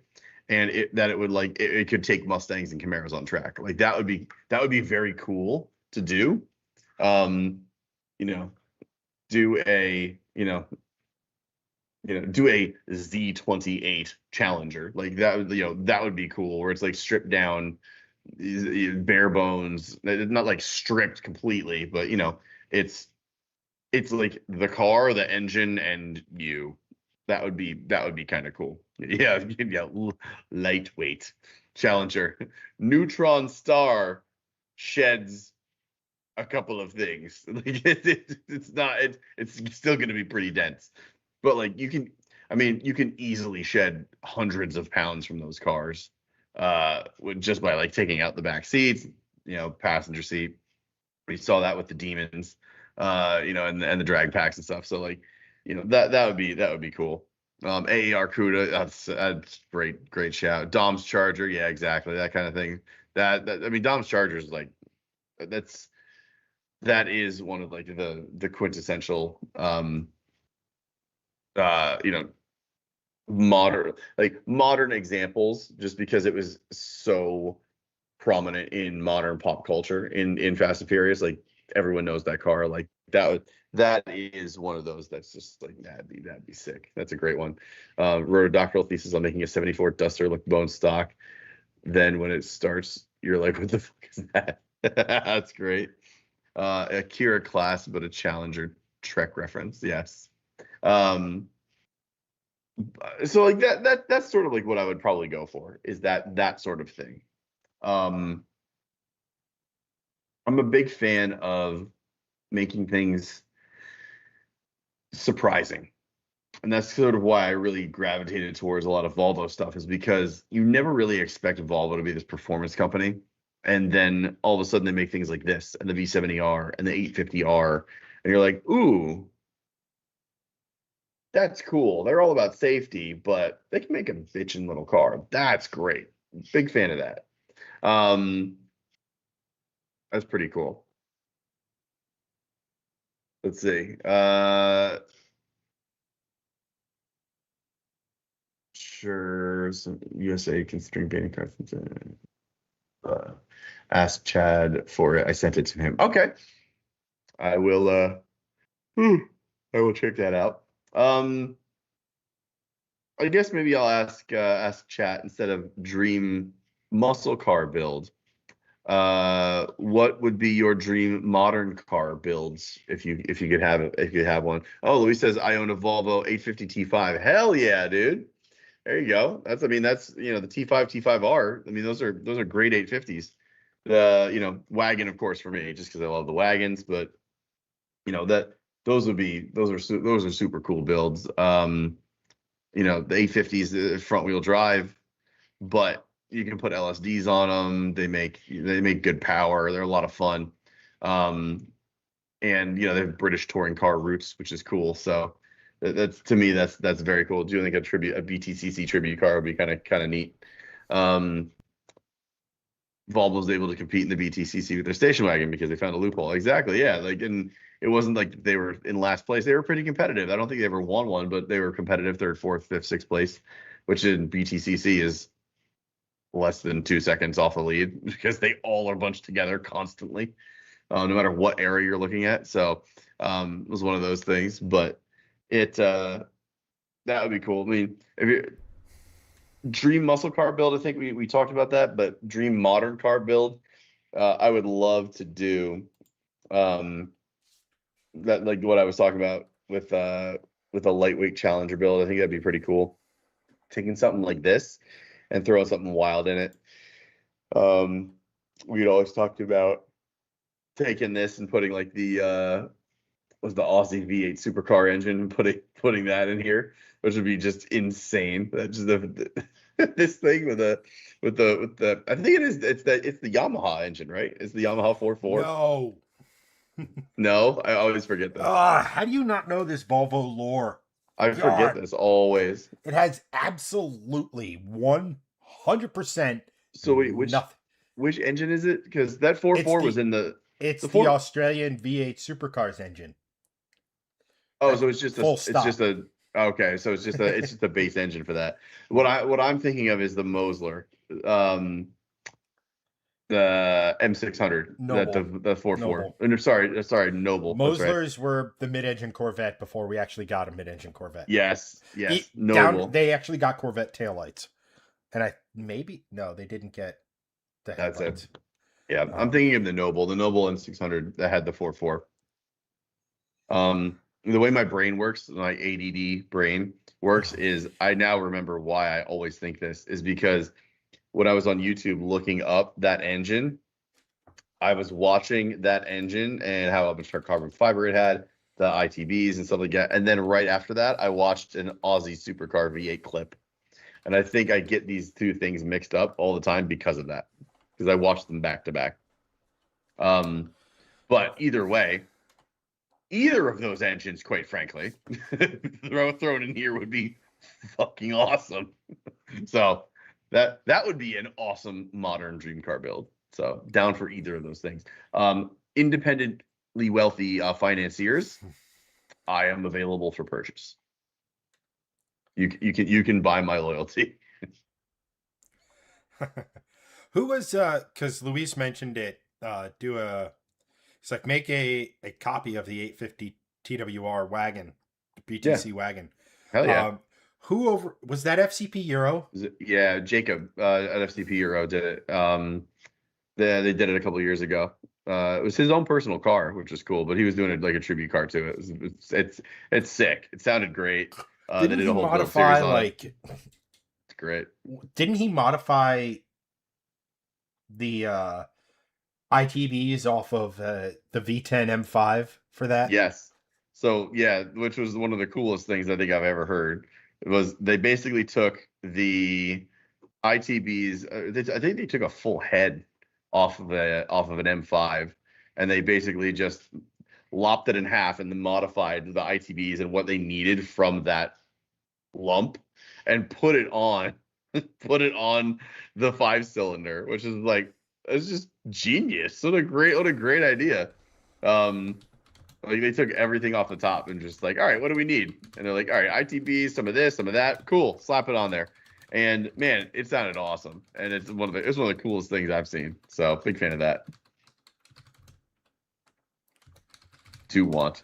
and it would like it could take Mustangs and Camaros on track. Like that would be very cool to do. Um, you know, do a do a Z28 Challenger. Like that would, that would be cool, where it's like stripped down, bare bones, not like stripped completely, but it's like the car, the engine, and you. That would be kind of cool. Yeah, yeah, lightweight Challenger. Neutron Star sheds a couple of things. Like it's not it's still going to be pretty dense, but like you can easily shed hundreds of pounds from those cars, just by like taking out the back seats, passenger seat. We saw that with the demons, and the drag packs and stuff. So like, that would be cool. AER CUDA, that's great shout. Dom's Charger, yeah, exactly, that kind of thing. I mean, Dom's Charger is like that's that is one of like the quintessential uh you know modern examples, just because it was so prominent in modern pop culture in Fast and Furious. Like everyone knows that car. Like that is one of those that's just like that'd be sick. That's a great one. Wrote a doctoral thesis on making a 74 Duster look bone stock. Then when it starts, you're like, what the fuck is that? That's great. Akira class, but a Challenger Trek reference. Yes. Um, so like that's sort of like what I would probably go for, is that sort of thing. Um, I'm a big fan of making things surprising. And that's sort of why I really gravitated towards a lot of Volvo stuff, is because you never really expect Volvo to be this performance company. And then all of a sudden they make things like this and the V70R and the 850R. And you're like, ooh, that's cool. They're all about safety, but they can make a bitchin' little car. That's great. Big fan of that. Um, that's pretty cool. Let's see. Sure. Some USA considering banning cars. Ask Chad for it. I sent it to him. Okay. I will I will check that out. I guess maybe I'll ask Chat instead of dream muscle car build. What would be your dream modern car builds if you could have it, if you have one? Oh, Luis says I own a Volvo 850 T5. Hell yeah, dude. There you go. That's the T5 T5R. I mean those are great 850s. The wagon of course for me just because I love the wagons, but that those are super cool builds. The 850s front wheel drive, but you can put LSDs on them. They make good power. They're a lot of fun. And they have British touring car roots, which is cool. So that's to me that's very cool. Doing like a BTCC tribute car would be kind of neat. Volvo's able to compete in the BTCC with their station wagon because they found a loophole. Exactly, yeah. And it wasn't like they were in last place. They were pretty competitive. I don't think they ever won one, but they were competitive, third, fourth, fifth, sixth place, which in BTCC is less than 2 seconds off the lead because they all are bunched together constantly, no matter what area you're looking at. So it was one of those things, but that would be cool. I mean, if you dream muscle car build, I think we talked about that, but dream modern car build, I would love to do that, like what I was talking about with a lightweight Challenger build. I think that'd be pretty cool. Taking something like this and throwing something wild in it. We'd always talked about taking this and putting like the Aussie V8 supercar engine and putting that in here, which would be just insane. That's just this thing with the I think it's the Yamaha engine, right? It's the Yamaha 4.4. No. No, I always forget this. How do you not know this Volvo lore? I forget God, this always. it has absolutely 100% So wait, nothing. which engine is it? Because that 4.4 was in the It's the 4. Australian V8 supercars engine. Oh, so it's just Full stop. okay, so it's just a base engine for that. What I'm thinking of is the Mosler, the M600, that Noble. the 4.4. Noble. No, sorry, Noble. That's right. Moslers were the mid-engine Corvette before we actually got a mid-engine Corvette. Yes, Noble. They actually got Corvette taillights, and no, they didn't get the That's headlights. it. Yeah, I'm thinking of the Noble M600 that had the 4.4. The way my brain works, my ADD brain works, is I now remember why I always think this is because when I was on YouTube looking up that engine, I was watching that engine and how much carbon fiber it had, the ITBs and stuff like that. And then right after that, I watched an Aussie supercar V8 clip. And I think I get these two things mixed up all the time because of that, because I watched them back to back. But either way, either of those engines, quite frankly, thrown in here would be fucking awesome. So that would be an awesome modern dream car build. So down for either of those things. Independently wealthy financiers, I am available for purchase. You can buy my loyalty. Who was because Luis mentioned it, it's like make a copy of the 850 TWR wagon, BTC wagon. Hell yeah. Who over was that FCP Euro? Yeah, Jacob at FCP Euro did it. They did it a couple of years ago. It was his own personal car, which was cool, but he was doing it like a tribute car to it. It's sick. It sounded great. Didn't he modify like? It's great. Didn't he modify the ITBs off of the V10 M5 for that. Yes. So yeah, which was one of the coolest things I think I've ever heard. It was they basically took the ITBs. I think they took a full head off of an M5, and they basically just lopped it in half and then modified the ITBs and what they needed from that lump, and put it on the 5 cylinder, which is like it's just genius. What a great idea. Um, like they took everything off the top and just like, all right, what do we need? And they're like, all right, ITB, some of this, some of that. Cool, slap it on there. And man, it sounded awesome. And it's one of the coolest things I've seen. So big fan of that. Do want.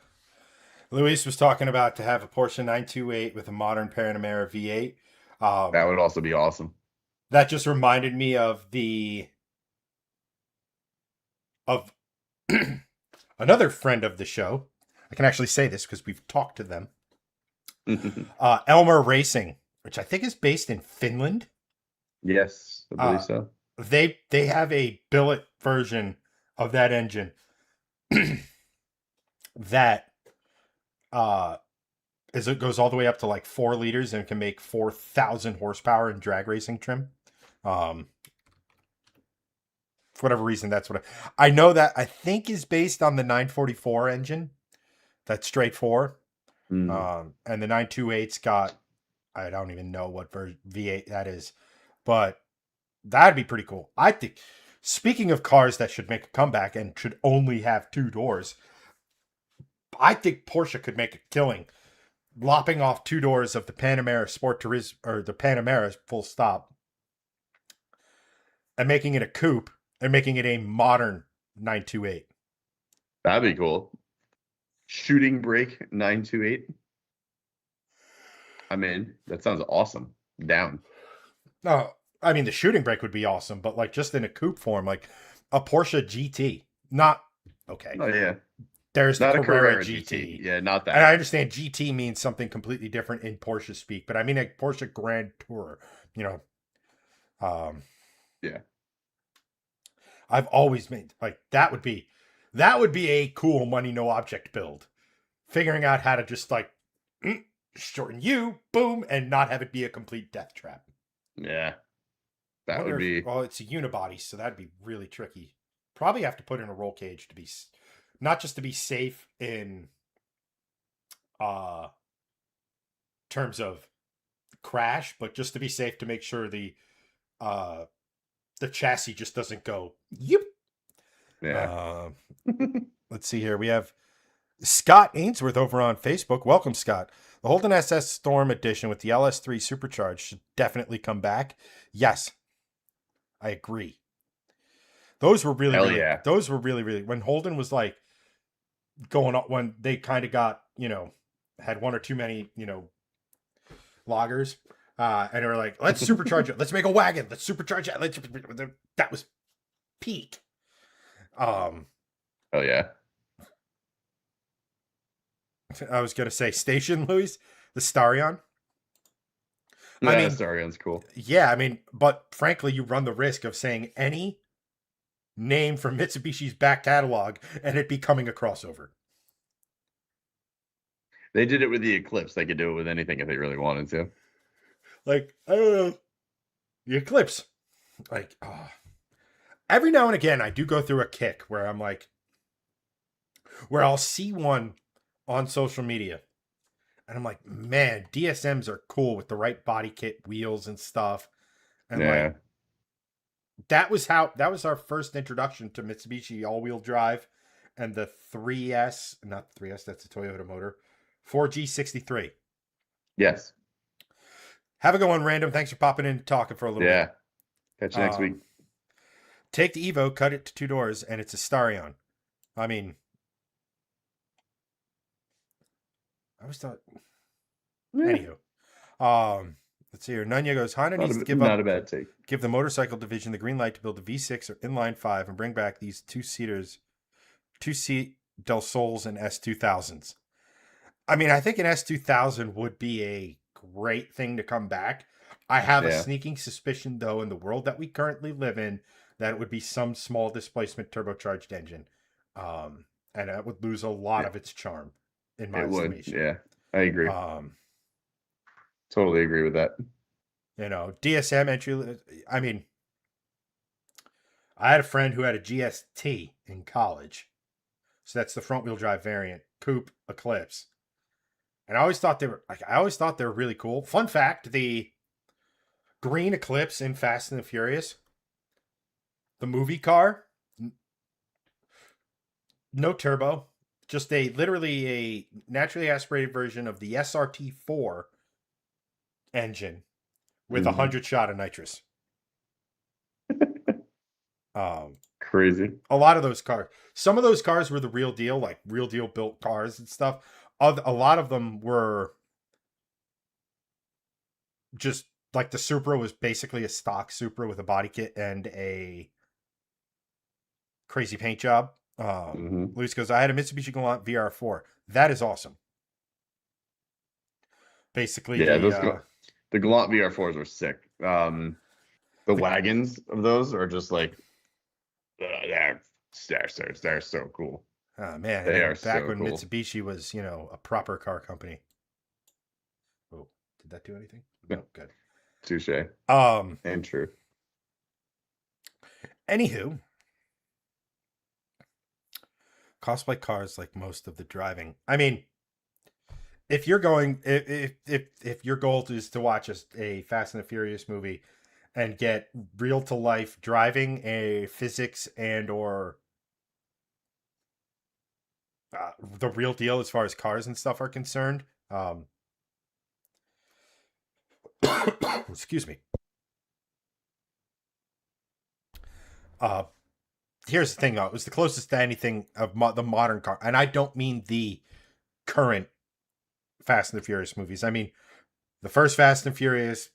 Luis was talking about to have a Porsche 928 with a modern Panamera V8. That would also be awesome. That just reminded me of the of another friend of the show. I can actually say this because we've talked to them. Elmer Racing, which I think is based in Finland. Yes, I believe so. They have a billet version of that engine that is it goes all the way up to like 4 liters and can make 4,000 horsepower in drag racing trim. For whatever reason, that's what I know. That I think is based on the 944 engine. That's straight 4. And the 928's got, I don't even know what V8 that is, but that'd be pretty cool. I think, speaking of cars that should make a comeback and should only have 2 doors, I think Porsche could make a killing lopping off 2 doors of the Panamera Sport Turismo, or the Panamera full stop, and making it a coupe and making it a modern 928. That'd be cool. Shooting brake 928. I mean, that sounds awesome. Down. No, I mean the shooting brake would be awesome, but like just in a coupe form, like a Porsche GT. Not okay. Oh yeah. There's Not the a Carrera Carrera GT. Yeah, not that. And I understand GT means something completely different in Porsche speak, but I mean a Porsche Grand Tour, you know. Yeah. I've always made like that would be a cool money no object build. Figuring out how to just like shorten you, boom, and not have it be a complete death trap. Yeah. That would be. Well, it's a unibody, so that'd be really tricky. Probably have to put in a roll cage to be not just to be safe in terms of crash, but just to be safe to make sure the chassis just doesn't go yep. Yeah. Let's see here. We have Scott Ainsworth over on Facebook. Welcome, Scott. The Holden SS Storm Edition with the LS3 Supercharged should definitely come back. Yes, I agree. Those were really, really, yeah. Those were really, really, when Holden was like going up, when they kind of got, had one or too many, loggers. And they were like, let's supercharge it. Let's make a wagon. Let's supercharge it. That was peak. Oh yeah. I was gonna say station, Louis, the Starion. Yeah, I mean, Starion's cool. Yeah, I mean, but frankly, you run the risk of saying any name from Mitsubishi's back catalog and it becoming a crossover. They did it with the Eclipse. They could do it with anything if they really wanted to. Like, I don't know, the Eclipse. Like, every now and again, I do go through a kick where I'm like, where I'll see one on social media and I'm like, man, DSMs are cool with the right body kit, wheels and stuff. And like, that was our first introduction to Mitsubishi all-wheel drive and the 3S, not 3S, that's a Toyota motor, 4G63. Yes. Have a go on, Random. Thanks for popping in and talking for a little bit. Yeah. Catch you next week. Take the Evo, cut it to 2 doors, and it's a Starion. I mean, I was thought. Anywho, let's see here. Nunya goes, Honda needs to not a bad take. Give the motorcycle division the green light to build a V6 or inline 5 and bring back these 2-seat Del Sols and S2000s. I mean, I think an S2000 would be a great thing to come back. I have a sneaking suspicion, though, in the world that we currently live in, that it would be some small displacement turbocharged engine. And that would lose a lot Yeah, of its charm, in my it would. estimation. Yeah, I agree. Um, Totally agree with that. DSM entry. I mean, I had a friend who had a GST in college. So that's the front wheel drive variant, coupe Eclipse. And I always thought they were really cool. Fun fact, the green Eclipse in Fast and the Furious, the movie car, no turbo, just a literally a naturally aspirated version of the SRT4 engine with a Mhm. 100 shot of nitrous. Um, Crazy. a lot of those cars, some of those cars were the real deal, like real deal built cars and stuff. A lot of them were just like the Supra was basically a stock Supra with a body kit and a crazy paint job. Hmm. Luis goes, I had a Mitsubishi Galant VR4. That is awesome. Basically, Yeah, the Galant VR4s are sick. The the wagons of those are just like they're so cool. man, They and are back so when cool. Mitsubishi was, a proper car company. Oh, did that do anything? No, good. Touche Um, and true. Anywho, cosplay cars like most of the driving. I mean, if you're going, if your goal is to watch a Fast and the Furious movie and get real to life driving, a physics and or the real deal as far as cars and stuff are concerned. Excuse me. Uh, Here's the thing, though. It was the closest to anything of the modern car, and I don't mean the current Fast and the Furious movies. I mean the first Fast and Furious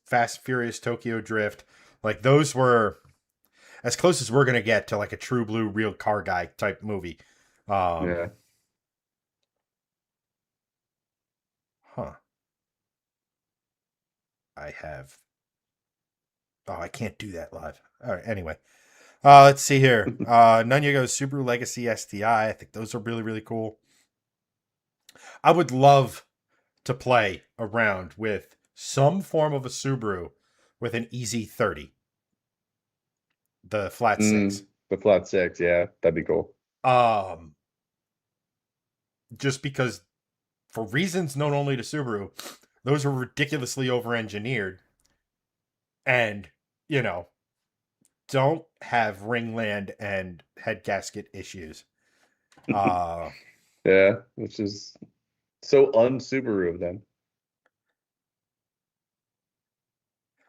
Tokyo Drift. Like those were as close as we're gonna get to like a true blue real car guy type movie. Um, Yeah. huh. I have. Oh, I can't do that live. All right. Anyway, let's see here. Nunya goes Subaru Legacy STI. I think those are really really cool. I would love to play around with some form of a Subaru with an EZ30, the flat six. The flat six, yeah, that'd be cool. Um, just because for reasons known only to Subaru, those were ridiculously over engineered and, you know, don't have ringland and head gasket issues. Uh, Yeah, which is so un-Subaru of them.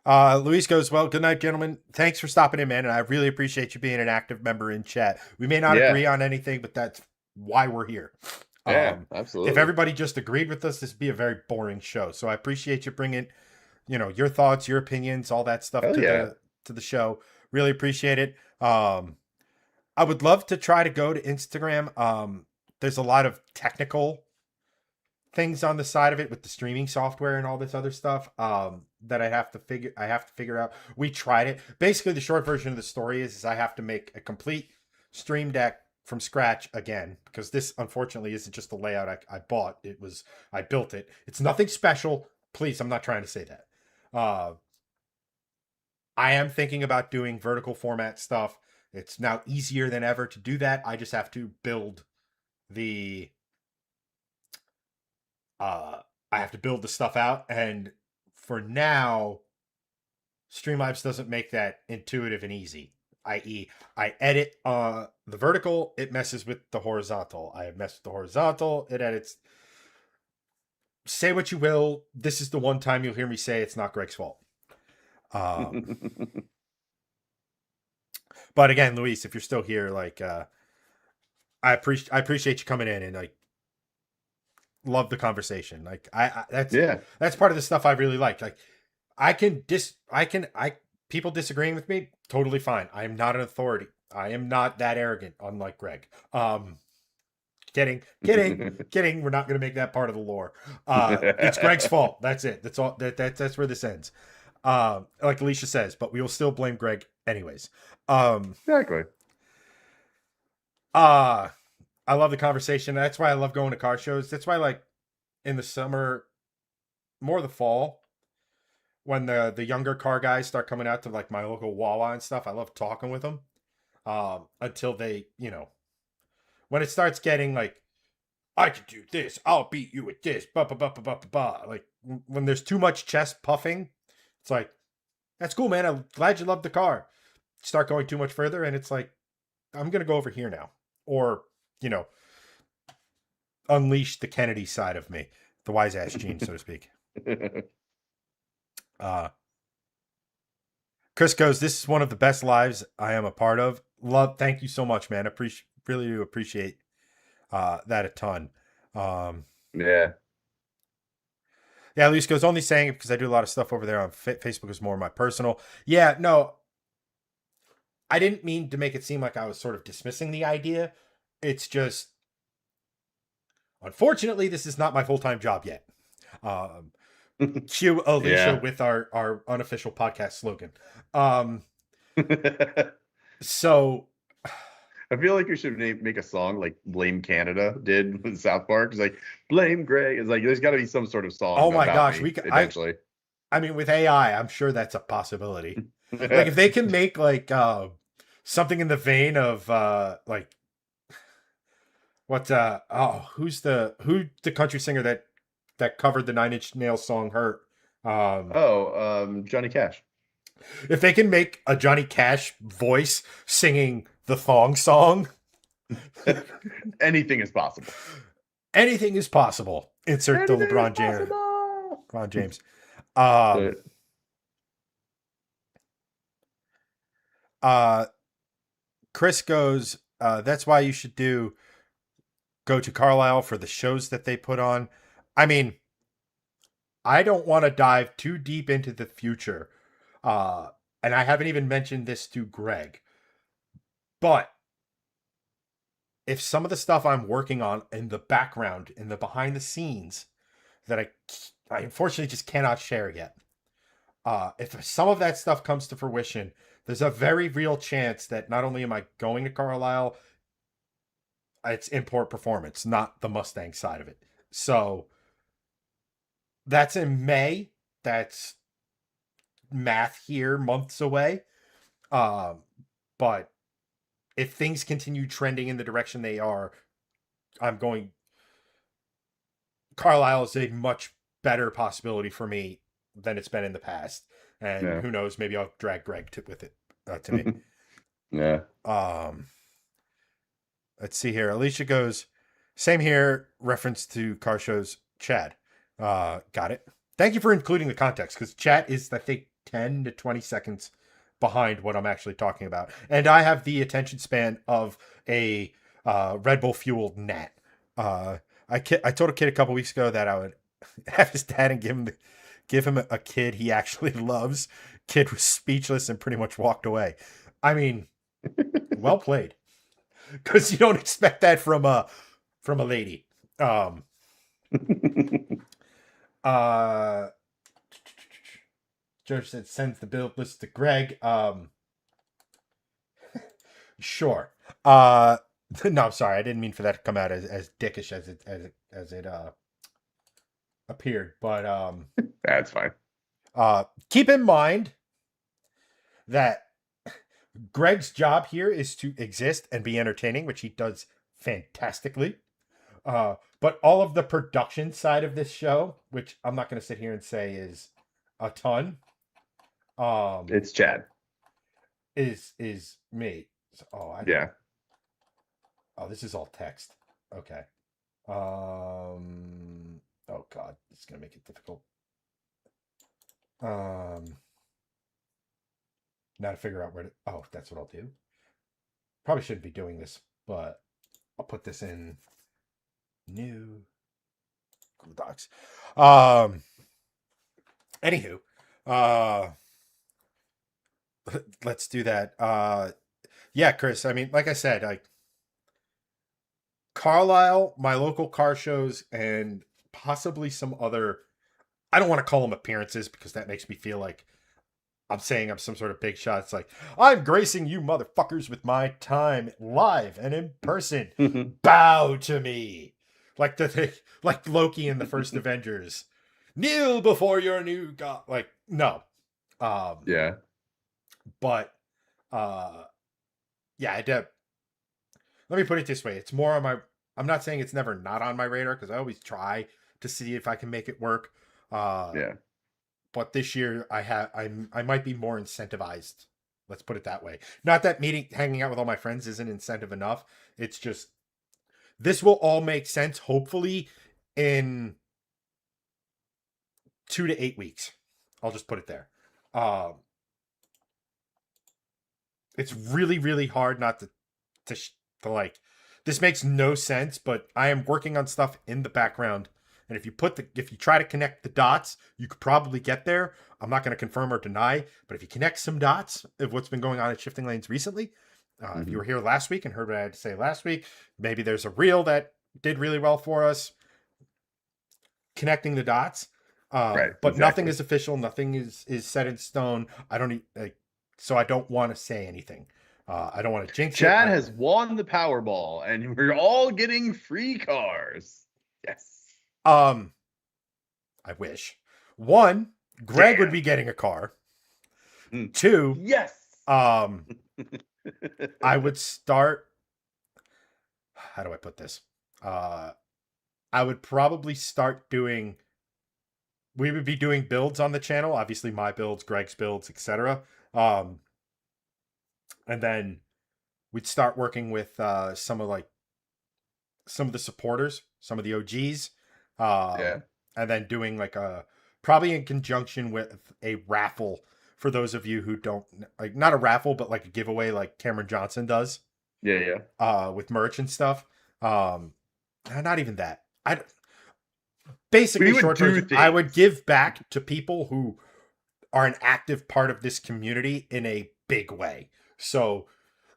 Luis goes, well, good night, gentlemen. Thanks for stopping in, man. And I really appreciate you being an active member in chat. We may not Yeah, agree on anything, but that's why we're here. yeah, If absolutely. everybody just agreed with us, this would be a very boring show. So I appreciate you bringing, your thoughts, your opinions, all that stuff Hell to yeah. the show. Really appreciate it. I would love to try to go to Instagram. There's a lot of technical things on the side of it with the streaming software and all this other stuff that I have to figure out. We tried it. Basically the short version of the story is I have to make a complete stream deck from scratch again because this unfortunately isn't just the layout I bought. I built it. It's nothing special. Please, I'm not trying to say that. uh I am thinking about doing vertical format stuff. It's now easier than ever to do that. I just have to build the uh I have to build the stuff out, and for now Streamlabs doesn't make that intuitive and easy. I.e., I edit the vertical, it messes with the horizontal. I mess with the horizontal, it edits. Say what you will, this is the one time you'll hear me say it's not Greg's fault. But again, Luis, if you're still here, like I appreciate you coming in and like love the conversation. Like Yeah. that's part of the stuff I really like. Like I people disagreeing with me, totally fine. I am not an authority. I am not that arrogant, unlike Greg. Kidding. We're not going to make that part of the lore. It's Greg's fault. That's it. That's all. That's where this ends. Like Alicia says, but we will still blame Greg anyways. Um, Exactly. uh, I love the conversation. That's why I love going to car shows. That's why, like, in the summer, more the fall, when the younger car guys start coming out to like my local Wawa and stuff, I love talking with them. Until they, when it starts getting like, I can do this, I'll beat you with this, ba ba ba ba ba ba. Like when there's too much chest puffing, it's like, that's cool, man. I'm glad you love the car. Start going too much further, and it's like, I'm gonna go over here now, or you know, unleash the Kennedy side of me, the wise ass gene, so to speak. Uh, Chris goes, "This is one of the best lives I am a part of. Love, thank you so much, man. Really do appreciate that a ton." Um, Yeah. yeah, Luis goes, only saying it because I do a lot of stuff over there on Facebook is more my personal. Yeah, no, I didn't mean to make it seem like I was sort of dismissing the idea. It's just, unfortunately, this is not my full time job yet. Um, Cue Alicia Yeah. with our unofficial podcast slogan. Um, so I feel like we should make a song like Blame Canada did with South Park. It's like Blame Greg. It's like there's got to be some sort of oh song my about gosh, me I eventually. I mean with AI, I'm sure that's a possibility. Like if they can make like something in the vein of like what who the country singer that covered the Nine Inch Nails song Hurt. Um Oh, Johnny Cash. if they can make a Johnny Cash voice singing the thong song, Anything is possible. anything is possible. Insert the Anything is LeBron James. possible. LeBron James. Um But uh Chris goes, that's why you should go to Carlisle for the shows that they put on. I mean, I don't want to dive too deep into the future. Uh, and I haven't even mentioned this to Greg. But if some of the stuff I'm working on in the background, in the behind the scenes, that I unfortunately just cannot share yet. If some of that stuff comes to fruition, there's a very real chance that not only am I going to Carlisle, it's import performance, not the Mustang side of it. So that's in May. That's math here, months away. Um, but if things continue trending in the direction they are, I'm going. Carlisle is a much better possibility for me than it's been in the past, and yeah. who knows? Maybe I'll drag Greg with it to me. Yeah. Um, let's see here. Alicia goes, same here. Reference to car shows. Chad, got it. Thank you for including the context because chat is I think 10 to 20 seconds behind what I'm actually talking about, and I have the attention span of a Red Bull fueled gnat. I told a kid a couple weeks ago that I would have his dad and give him a kid he actually loves. Kid was speechless and pretty much walked away. I mean, well played, because you don't expect that from a lady. Um, uh, George said sends the bill list to Greg. Sure. No, I'm sorry. I didn't mean for that to come out as dickish as it appeared. But That's fine. keep in mind that Greg's job here is to exist and be entertaining, which he does fantastically. But all of the production side of this show, which I'm not going to sit here and say is a ton, It's Chad. is me. Yeah. Oh, this is all text. Okay. Oh God, it's gonna make it difficult. Now to figure out where to. Oh, that's what I'll do. Probably shouldn't be doing this, but I'll put this in new Google Docs. Anywho, uh, let's do that. Yeah, Chris. I mean, like I said, like Carlisle, my local car shows, and possibly some other. I don't want to call them appearances because that makes me feel like I'm saying I'm some sort of big shot. It's like, I'm gracing you motherfuckers with my time live and in person. Bow to me. Like the thing, like Loki in the first Avengers. Kneel before your new god. Like, no. Um, Yeah. but uh yeah, let me put it this way. It's more on my I'm not saying it's never not on my radar because I always try to see if I can make it work. Uh Yeah. but this year I might be more incentivized. Let's put it that way. Not that hanging out with all my friends isn't incentive enough. It's just this will all make sense hopefully in 2 to 8 weeks. I'll just put it there. Um it's really really hard not to like this makes no sense, but I am working on stuff in the background. And if you try to connect the dots, you could probably get there. I'm not going to confirm or deny, but if you connect some dots of what's been going on at Shifting Lanes recently, if you were here last week and heard what I had to say last week, maybe there's a reel that did really well for us connecting the dots. Right. But nothing Exactly. is official. Nothing is set in stone. I don't so I don't want to say anything. I don't want to jinx it. Chad has won the Powerball, and we're all getting free cars. Yes. Um, I wish. One, Greg would Damn. be getting a car. Mm. Two, Yes. I would start. How do I put this? I would probably start doing. We would be doing builds on the channel. Obviously, my builds, Greg's builds, etc. And then we'd start working with some of the supporters, some of the OGs, Yeah. and then doing like a probably in conjunction with a raffle for those of you who don't like not a raffle but like a giveaway like Cameron Johnson does Yeah. with merch and stuff. Not even that. I We basically would short do version. I would things. give back to people who are an active part of this community in a big way. So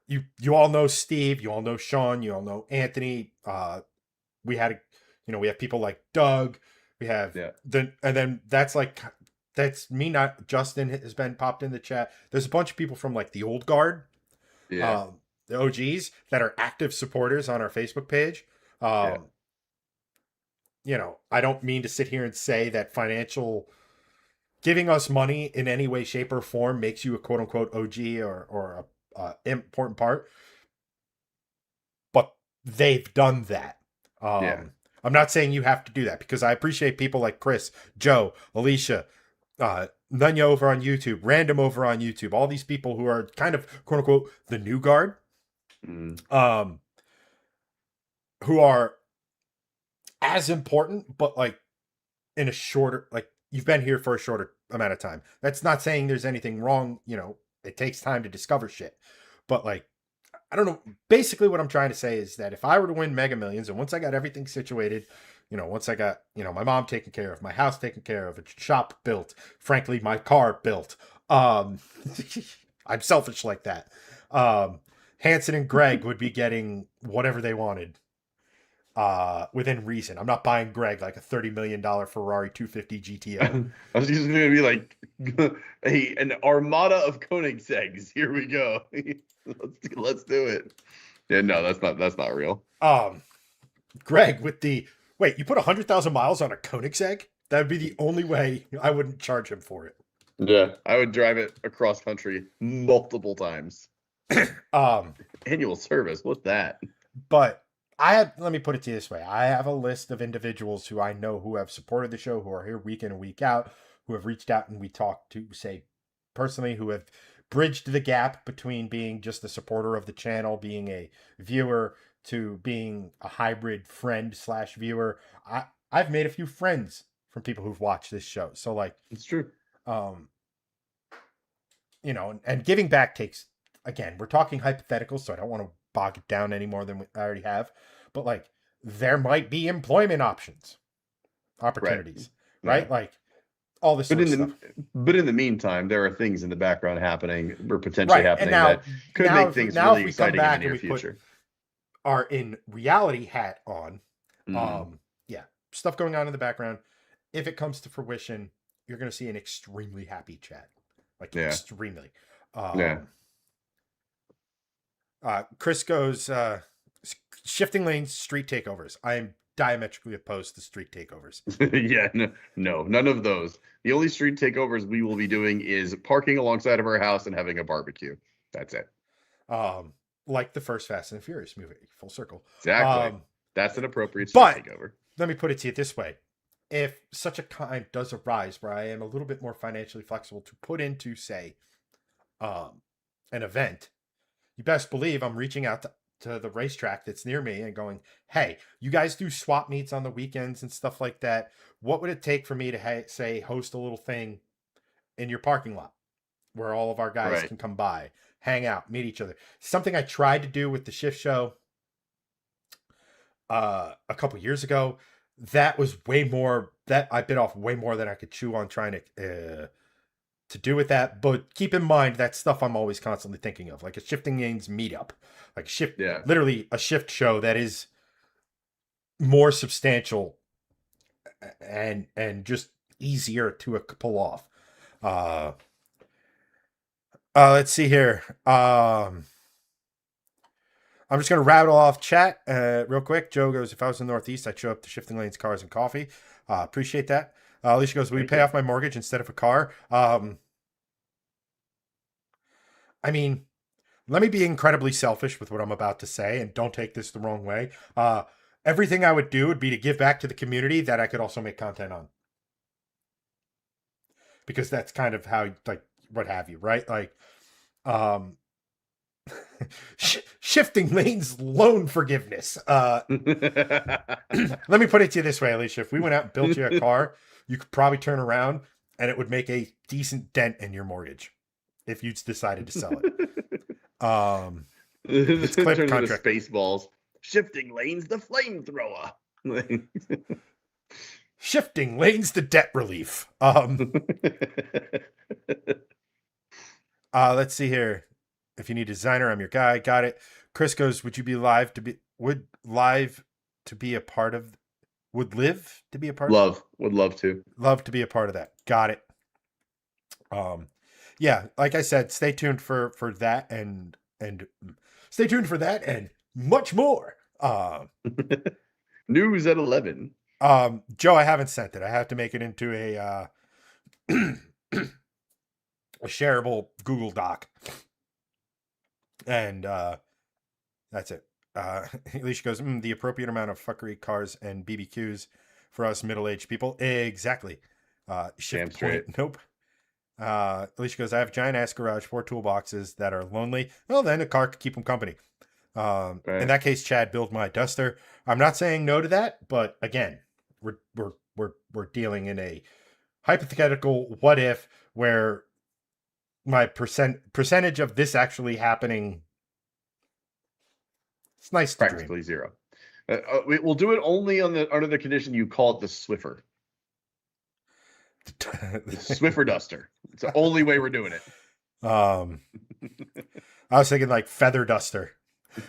you all know Steve, you all know Sean, you all know Anthony. We had we have people like Doug. We have Yeah. and then that's me. Not Justin has been popped in the chat. There's a bunch of people from like the old guard, Yeah. the OGs that are active supporters on our Facebook page. Yeah. Um, I don't mean to sit here and say that financial giving us money in any way, shape, or form makes you a quote unquote OG or a important part, but they've done that. Yeah. I'm not saying you have to do that because I appreciate people like Chris, Joe, Alicia, Nunya over on YouTube, Random over on YouTube, all these people who are kind of quote unquote the new guard, Mm. who are as important, but like in a shorter, like you've been here for a shorter amount of time. That's not saying there's anything wrong. It takes time to discover shit, but like I don't know. Basically, what I'm trying to say is that if I were to win Mega Millions, and once I got everything situated, once I got, my mom taken care of, my house taken care of, a shop built, frankly, my car built. Um, I'm selfish like that. Hanson and Greg would be getting whatever they wanted, within reason. I'm not buying Greg like a $30 million Ferrari 250 GTO. I was just gonna be like, hey, an armada of Koenigsegg's. Here we go. let's do it. Yeah, no, that's not real. Greg with the wait, you put 100,000 miles on a Koenigsegg? That would be the only way I wouldn't charge him for it. Yeah, I would drive it across country multiple times. Um, Annual service, what's that? but let me put it to you this way. I have a list of individuals who I know who have supported the show, who are here week in and week out, who have reached out and we talked to, say, personally, who have bridged the gap between being just a supporter of the channel, being a viewer, to being a hybrid friend slash viewer. I've made a few friends from people who've watched this show. So like, It's true. and giving back takes, again, we're talking hypotheticals, so I don't want to bog it down any more than I already have. But like, there might be employment opportunities, right? Yeah. Like all this sort of stuff. But in the meantime, there are things in the background happening or potentially Right. And happening that could make if things we really come exciting in back the and near we put future. our in reality hat on, Mm. yeah, stuff going on in the background. If it comes to fruition, you're going to see an extremely happy chat. like Yeah. extremely. Yeah. Chris goes, shifting lanes, street takeovers. I am diametrically opposed to street takeovers. Yeah, no, none of those. The only street takeovers we will be doing is parking alongside of our house and having a barbecue. That's it. Like the first Fast and Furious movie, full circle. Exactly. That's an appropriate street But takeover. let me put it to you this way. If such a time does arise where I am a little bit more financially flexible to put into, say, an event, you best believe I'm reaching out to the racetrack that's near me and going, hey, you guys do swap meets on the weekends and stuff like that. What would it take for me to, say, host a little thing in your parking lot where all of our guys Right. can come by, hang out, meet each other? Something I tried to do with the shift show a couple years ago. That was way more, that I bit off way more than I could chew on trying to do with that. But keep in mind that stuff I'm always constantly thinking of, like a shifting lanes meetup, like Yeah. literally a shift show that is more substantial and just easier to pull off. Let's see here. I'm just going to rattle off chat real quick. Joe goes, if I was in the Northeast, I'd show up to Shifting Lanes, Cars, and Coffee. Appreciate that. Alicia goes, will you pay off my mortgage instead of a car? I mean, let me be incredibly selfish with what I'm about to say, and don't take this the wrong way. Everything I would do would be to give back to the community that I could also make content on. Because that's kind of how, like, what have you, right? Like, shifting lanes loan forgiveness. Let me put it to you this way, Alicia. If we went out and built you a car, you could probably turn around and it would make a decent dent in your mortgage if you decided to sell it. It's clip turns into contract. Spaceballs. Shifting lanes, the flamethrower. Shifting lanes to debt relief. Let's see here. If you need a designer, I'm your guy. Got it. Chris goes, would live to be a part of would live to be a part would love to. Love to be a part of that. Got it. Yeah, like I said, stay tuned for that and stay tuned for that and much more. News at 11. Joe, I haven't sent it. I have to make it into a a shareable Google Doc. And that's it. Alicia goes, the appropriate amount of fuckery, cars, and BBQs for us middle-aged people. Exactly. Shift point. Nope. Alicia goes, I have a giant ass garage, 4 toolboxes that are lonely. Well, then a car could keep them company. Right. In that case, Chad, build my Duster. I'm not saying no to that, but again, we're dealing in a hypothetical what if where my percentage of this actually happening, it's nice to practically dream. 0. We'll do it only under the condition you call it the Swiffer. The Swiffer Duster. It's the only way we're doing it. I was thinking like Feather Duster.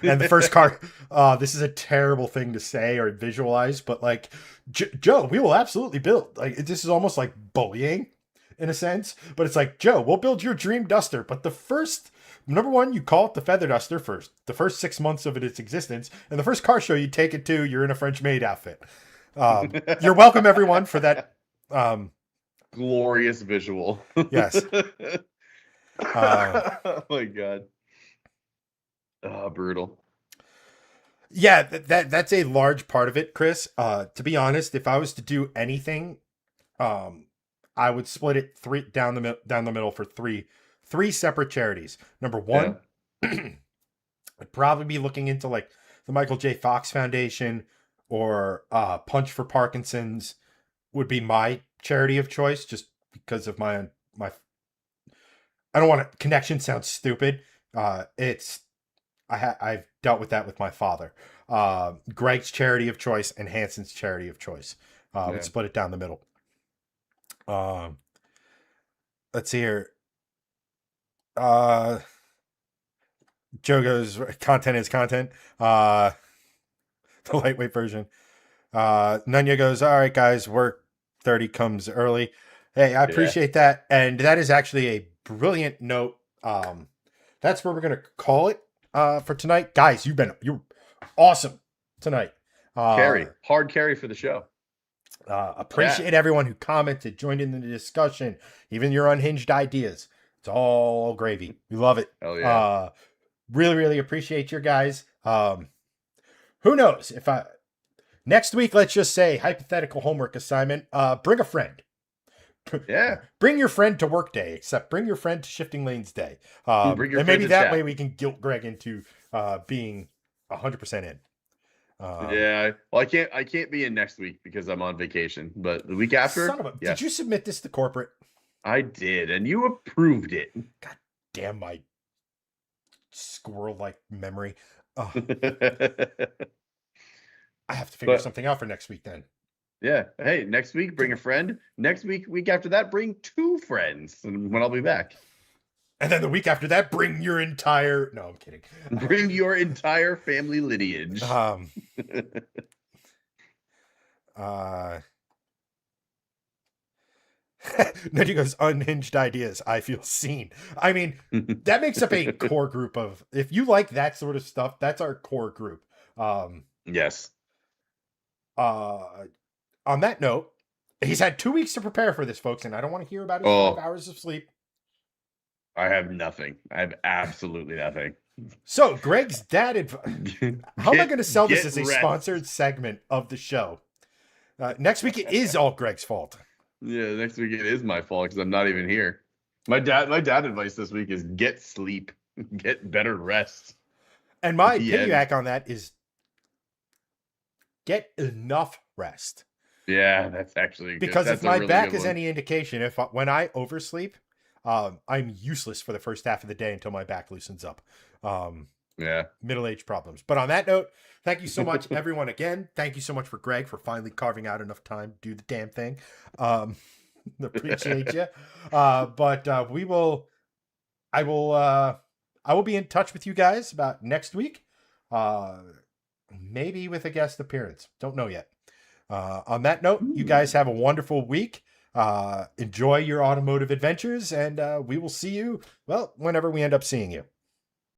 And the first car, this is a terrible thing to say or visualize, but like, Joe, we will absolutely build. Like, this is almost like bullying in a sense, but it's like, Joe, we'll build your dream Duster. But the first, number one, you call it the Feather Duster first, the first 6 months of its existence. And the first car show you take it to, you're in a French maid outfit. You're welcome, everyone, for that. Glorious visual. Yes. Oh my God. Oh, brutal. Yeah, that's a large part of it, Chris. To be honest, if I was to do anything, I would split it down the middle for three separate charities. Number one, I'd probably be looking into like the Michael J. Fox Foundation or Punch for Parkinson's would be my charity of choice, just because of my. I don't want to. Connection sounds stupid. I've dealt with that with my father. Greg's charity of choice and Hanson's charity of choice. Would split it down the middle. Let's see here. Joe goes, content is content. The lightweight version. Nunya goes, all right, guys, work 30 comes early. Hey, I appreciate that. And that is actually a brilliant note, that's where we're gonna call it for tonight, guys. You're awesome tonight. Hard carry for the show. Appreciate everyone who commented, joined in the discussion, even your unhinged ideas. It's all gravy. We love it. Hell yeah. Really, really appreciate your guys. Who knows if next week, let's just say hypothetical homework assignment, bring a friend. Yeah. Bring your friend to work day, except bring your friend to shifting lanes day. Bring your And friend maybe to that chat. way we can guilt Greg into being 100% in. Yeah. Well, I can't be in next week because I'm on vacation. But the week after, Son of a, yes. Did you submit this to corporate? I did, and you approved it. God damn my squirrel-like memory. I have to figure something out for next week then. Yeah. Hey, next week, bring a friend. Next week after that, bring 2 friends, and when I'll be back. And then the week after that, bring your entire... No, I'm kidding. Bring your entire family lineage. Nudgy goes, unhinged ideas. I feel seen. I mean, that makes up a core group of... If you like that sort of stuff, that's our core group. Yes. On that note, he's had 2 weeks to prepare for this, folks, and I don't want to hear about his 5 hours of sleep. I have nothing. I have absolutely nothing. So, Greg's dad advice. How am I going to sell this as a sponsored segment of the show? Next week, it is all Greg's fault. Yeah, next week it is my fault because I'm not even here. My dad advice this week is get sleep, get better rest. And my piggyback on that is get enough rest. Yeah, that's actually because that's if my back is any indication, when I oversleep, I'm useless for the first half of the day until my back loosens up. Yeah. Middle-age problems. But on that note, thank you so much, everyone. Again, thank you so much for Greg for finally carving out enough time to do the damn thing. Appreciate you. But I will be in touch with you guys about next week. Maybe with a guest appearance. Don't know yet. On that note, you guys have a wonderful week. Enjoy your automotive adventures, and we will see you, well, whenever we end up seeing you.